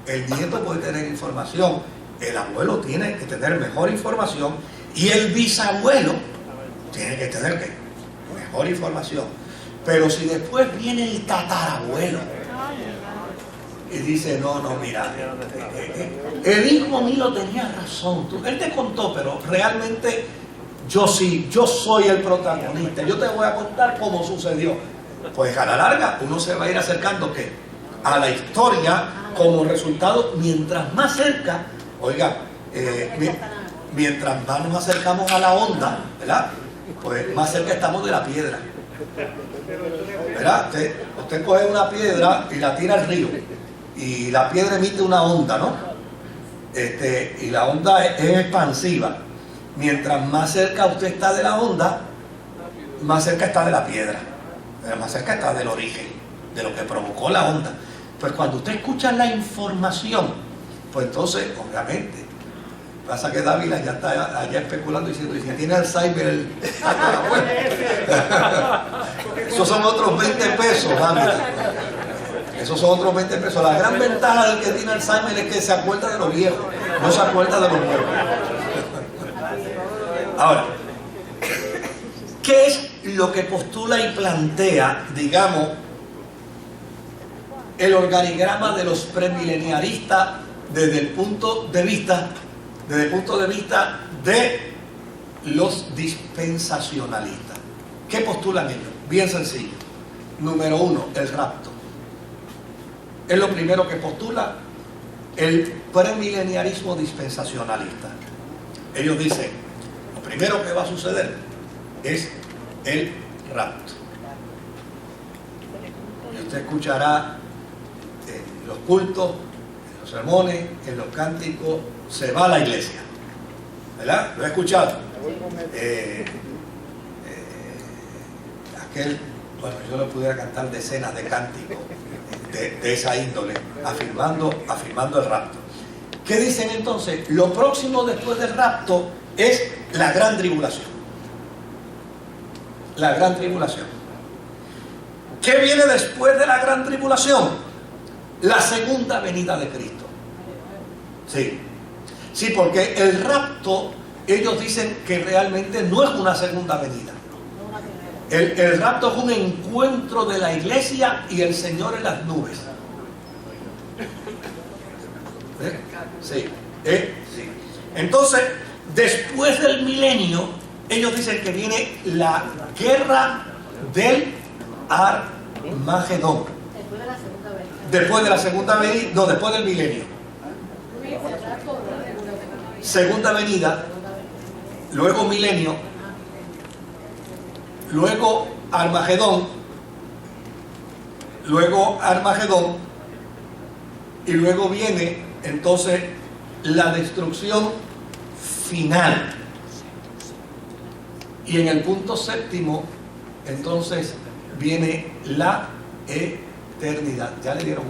A: el nieto puede tener información, el abuelo tiene que tener mejor información y el bisabuelo tiene que tener ¿qué? Mejor información. Pero si después viene el tatarabuelo y dice, no, mira, el hijo mío tenía razón, él te contó, pero realmente yo soy el protagonista, yo te voy a contar cómo sucedió. Pues a la larga uno se va a ir acercando ¿qué? A la historia como resultado, mientras más cerca, oiga, mientras más nos acercamos a la onda, ¿verdad? Pues más cerca estamos de la piedra, ¿verdad? Usted coge una piedra y la tira al río y la piedra emite una onda, ¿no? Y la onda es expansiva. Mientras más cerca usted está de la onda, más cerca está de la piedra, más cerca está del origen, de lo que provocó la onda. Pues cuando usted escucha la información, pues entonces, obviamente, pasa que Dávila ya está allá especulando diciendo, y si tiene Alzheimer, esos son otros 20 pesos, Dávila. Esos son otros 20 pesos. La gran ventaja del que tiene Alzheimer es que se acuerda de lo viejo, no se acuerda de lo nuevo. Ahora, ¿qué es lo que postula y plantea, digamos, el organigrama de los premileniaristas desde el punto de vista de los dispensacionalistas? ¿Qué postulan ellos? Bien sencillo. Número uno, el rapto. Es lo primero que postula el premileniarismo dispensacionalista. Ellos dicen, lo primero que va a suceder es el rapto. Y usted escuchará en los cultos, en los sermones, en los cánticos, se va a la iglesia. ¿Verdad? ¿Lo he escuchado? Bueno, yo le pudiera cantar decenas de cánticos de esa índole, afirmando el rapto. ¿Qué dicen entonces? Lo próximo después del rapto es la gran tribulación. La gran tribulación. ¿Qué viene después de la gran tribulación? La segunda venida de Cristo. Sí. Sí, porque el rapto, ellos dicen que realmente no es una segunda venida. El rapto es un encuentro de la iglesia y el Señor en las nubes. Sí. Sí. Entonces, después del milenio, ellos dicen que viene la guerra del Armagedón. Después de la segunda venida, no, después del milenio. Segunda venida, luego milenio, luego Armagedón, y luego viene entonces la destrucción final. Y en el punto séptimo, entonces viene la eternidad. ¿Ya le dieron?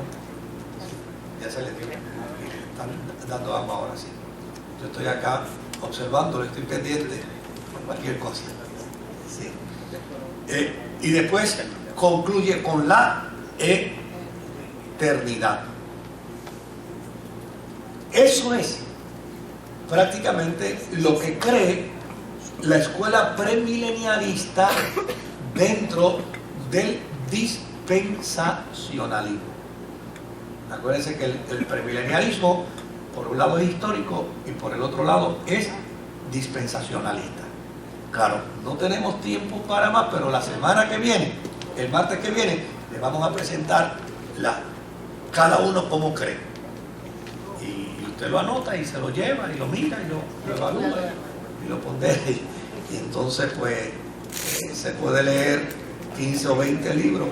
A: Ya se le dio. Están dando agua ahora sí. Yo estoy acá observándolo, estoy pendiente por cualquier cosa. Sí. Y después concluye con la eternidad. Eso es prácticamente lo que cree la escuela premilenialista dentro del dispensacionalismo. Acuérdense que el premilenialismo, por un lado es histórico y por el otro lado es dispensacionalista. Claro, no tenemos tiempo para más, pero la semana que viene, el martes que viene, les vamos a presentar cada uno como cree. Y usted lo anota y se lo lleva y lo mira y lo evalúa y lo pondera. Y entonces pues se puede leer 15 o 20 libros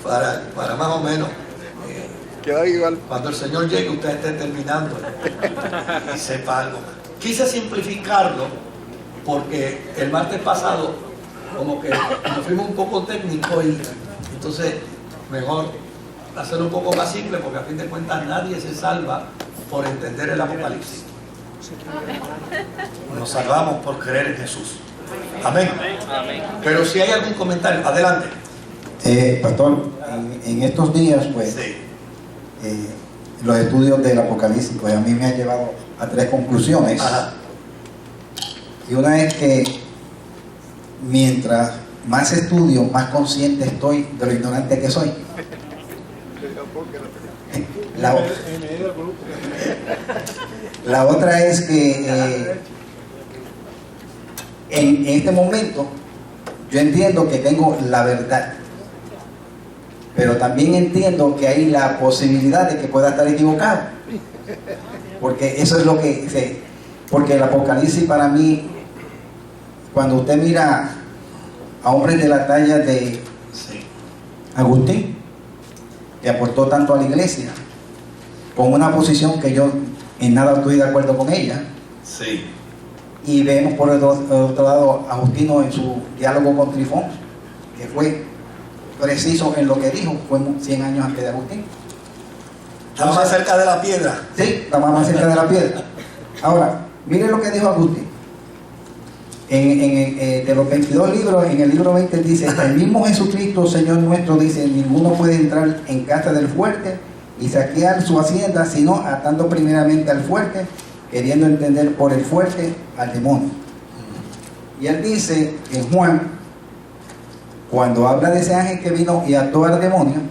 A: para más o menos cuando el Señor llegue usted esté terminando y sepa algo. Quise simplificarlo porque el martes pasado como que nos fuimos un poco técnicos y entonces mejor hacerlo un poco más simple, porque a fin de cuentas nadie se salva por entender el Apocalipsis. Nos salvamos por creer en Jesús. Amén. Pero si hay algún comentario, adelante.
C: Pastor, en estos días pues
A: Sí.
C: Los estudios del Apocalipsis pues a mí me han llevado a 3 conclusiones.
A: Ajá.
C: Y una es que mientras más estudio, más consciente estoy de lo ignorante que soy. La otra es que en este momento yo entiendo que tengo la verdad, pero también entiendo que hay la posibilidad de que pueda estar equivocado, porque eso es lo que porque el Apocalipsis para mí, cuando usted mira a hombres de la talla de Agustín, que aportó tanto a la iglesia, con una posición que yo en nada estoy de acuerdo con ella.
A: Sí.
C: Y vemos por el otro lado a Justino en su diálogo con Trifón, que fue preciso en lo que dijo, fue 100 años antes de Agustín.
A: Estaba más cerca de la piedra.
C: Sí, estaba más cerca de la piedra. Ahora, miren lo que dijo Agustín. De los 22 libros, en el libro 20 dice: el mismo Jesucristo, Señor nuestro, dice: ninguno puede entrar en casa del fuerte y saquear su hacienda, sino atando primeramente al fuerte, queriendo entender por el fuerte al demonio. Y él dice en Juan, cuando habla de ese ángel que vino y ató al demonio,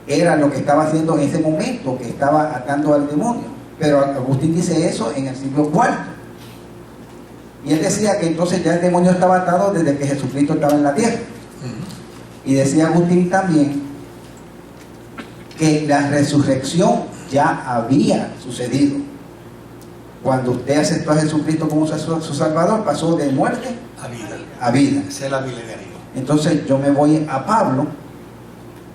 C: era lo que estaba haciendo en ese momento, que estaba atando al demonio. Pero Agustín dice eso en el siglo IV. Y él decía que entonces ya el demonio estaba atado desde que Jesucristo estaba en la tierra. Y decía Agustín también que la resurrección ya había sucedido. Cuando usted aceptó a Jesucristo como su Salvador, pasó de muerte a vida.
A: Ese es el milenario.
C: Entonces yo me voy a Pablo,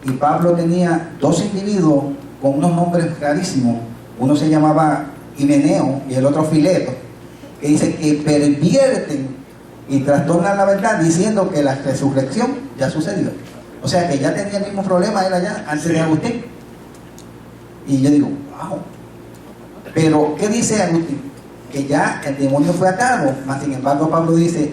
C: y Pablo tenía dos individuos con unos nombres rarísimos. Uno se llamaba Himeneo y el otro Fileto, que dice que pervierten y trastornan la verdad diciendo que la resurrección ya sucedió. O sea que ya tenía el mismo problema él allá antes de Agustín. Y yo digo, wow. Pero ¿qué dice Agustín? Que ya el demonio fue atado. Más sin embargo Pablo dice,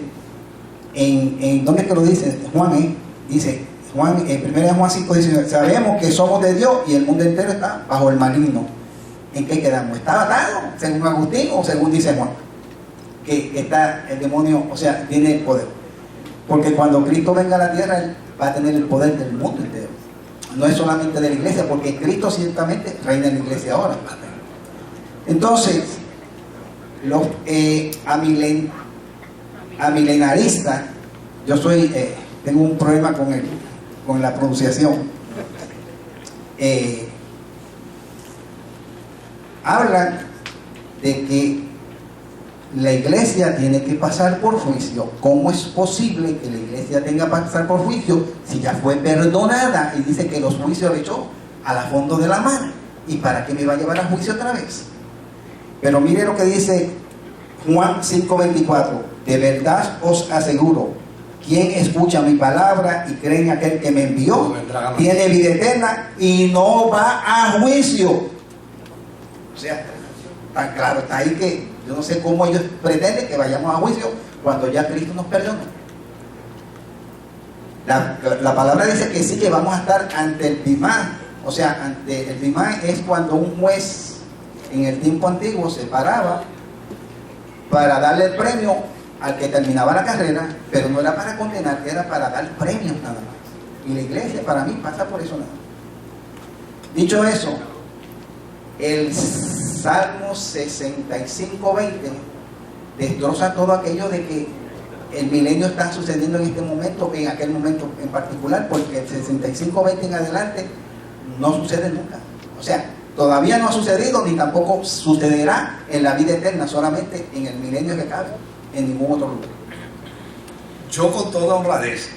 C: ¿dónde es que lo dice? Juan, dice Juan, en 1 Juan 5 dice: sabemos que somos de Dios y el mundo entero está bajo el maligno. ¿En qué quedamos? ¿Está atado según Agustín o según dice Juan? Que está el demonio, o sea, tiene el poder. Porque cuando Cristo venga a la tierra, él va a tener el poder del mundo entero. No es solamente de la iglesia, porque Cristo ciertamente reina en la iglesia ahora. Entonces, los amilenaristas, yo tengo un problema con la pronunciación. Hablan de que la iglesia tiene que pasar por juicio. ¿Cómo es posible que la iglesia tenga que pasar por juicio si ya fue perdonada? Y dice que los juicios los echó a la fondo de la mar. ¿Y para qué me va a llevar a juicio otra vez? Pero mire lo que dice Juan 5:24: de verdad os aseguro, quien escucha mi palabra y cree en aquel que me envió, tiene vida eterna y no va a juicio. O sea, tan claro está ahí que yo no sé cómo ellos pretenden que vayamos a juicio cuando ya Cristo nos perdonó. La palabra dice que sí, que vamos a estar ante el Bimán. O sea, ante el Bimán es cuando un juez en el tiempo antiguo se paraba para darle el premio al que terminaba la carrera, pero no era para condenar, era para dar premios nada más. Y la iglesia para mí pasa por eso nada más. Dicho eso, el Salmo 65:20 destroza todo aquello de que el milenio está sucediendo en este momento, en aquel momento en particular, porque el 65:20 en adelante no sucede nunca. O sea, todavía no ha sucedido ni tampoco sucederá en la vida eterna, solamente en el milenio que cabe, en ningún otro lugar.
A: Yo, con toda honradez,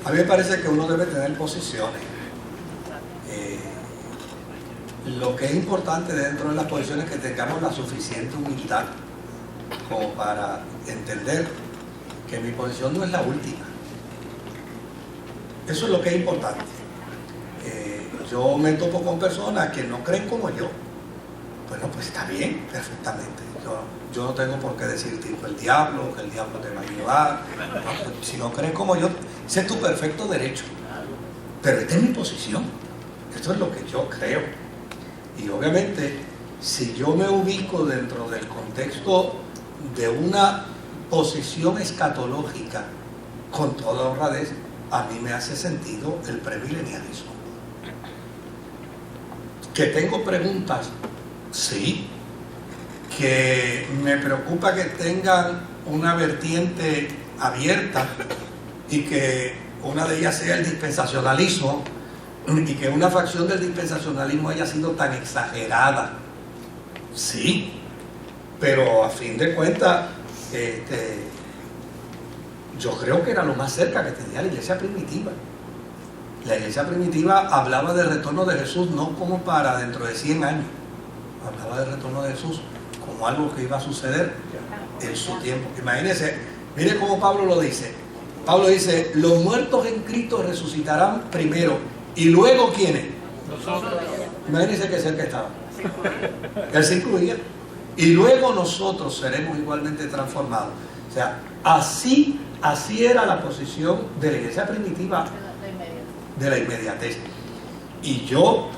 A: a mí me parece que uno debe tener posiciones. Lo que es importante dentro de las posiciones es que tengamos la suficiente humildad como para entender que mi posición no es la última. Eso es lo que es importante. Yo me topo con personas que no creen como yo. Bueno, pues está bien, perfectamente. Yo no tengo por qué decir tipo el diablo, que el diablo te va a ayudar. No, pues, si no crees como yo, ese es tu perfecto derecho. Pero esta es mi posición. Esto es lo que yo creo. Y obviamente, si yo me ubico dentro del contexto de una posición escatológica, con toda honradez, a mí me hace sentido el premilenialismo. ¿Que tengo preguntas? Sí. ¿Que me preocupa que tengan una vertiente abierta y que una de ellas sea el dispensacionalismo y que una facción del dispensacionalismo haya sido tan exagerada? Sí. Pero a fin de cuentas, yo creo que era lo más cerca que tenía la iglesia primitiva. La iglesia primitiva hablaba del retorno de Jesús no como para dentro de 100 años, hablaba del retorno de Jesús como algo que iba a suceder en su tiempo. Imagínense, mire cómo Pablo lo dice: Pablo dice, los muertos en Cristo resucitarán primero, y luego ¿quiénes?
D: Nosotros.
A: Imagínense que cerca estaba. Él se incluía. Y luego nosotros seremos igualmente transformados. O sea, así era la posición de la iglesia primitiva, de la inmediatez. Y yo,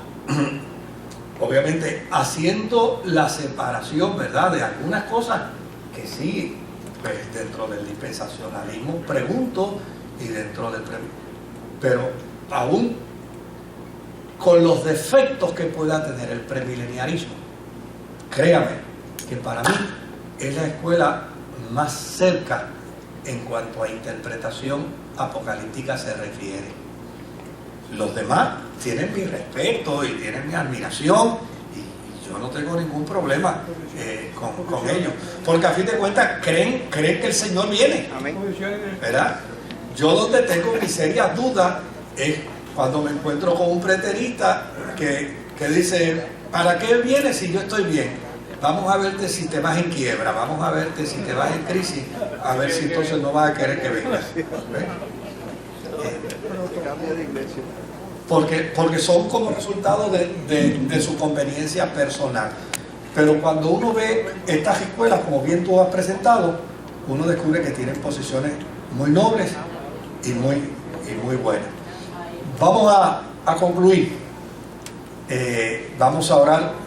A: obviamente, haciendo la separación, ¿verdad?, de algunas cosas que sí, pues dentro del dispensacionalismo pregunto, y dentro del pero aún con los defectos que pueda tener el premileniarismo, créame que para mí es la escuela más cerca en cuanto a interpretación apocalíptica se refiere. Los demás tienen mi respeto y tienen mi admiración, y yo no tengo ningún problema con ellos, porque a fin de cuentas creen que el Señor viene, ¿verdad? Yo donde tengo mis serias dudas es cuando me encuentro con un preterista que dice, ¿para qué vienes si yo estoy bien? Vamos a verte si te vas en quiebra, vamos a verte si te vas en crisis, a ver si entonces no vas a querer que vengas. Porque son como resultado de su conveniencia personal. Pero cuando uno ve estas escuelas, como bien tú has presentado, uno descubre que tienen posiciones muy nobles y muy buenas. Vamos a concluir. Vamos a orar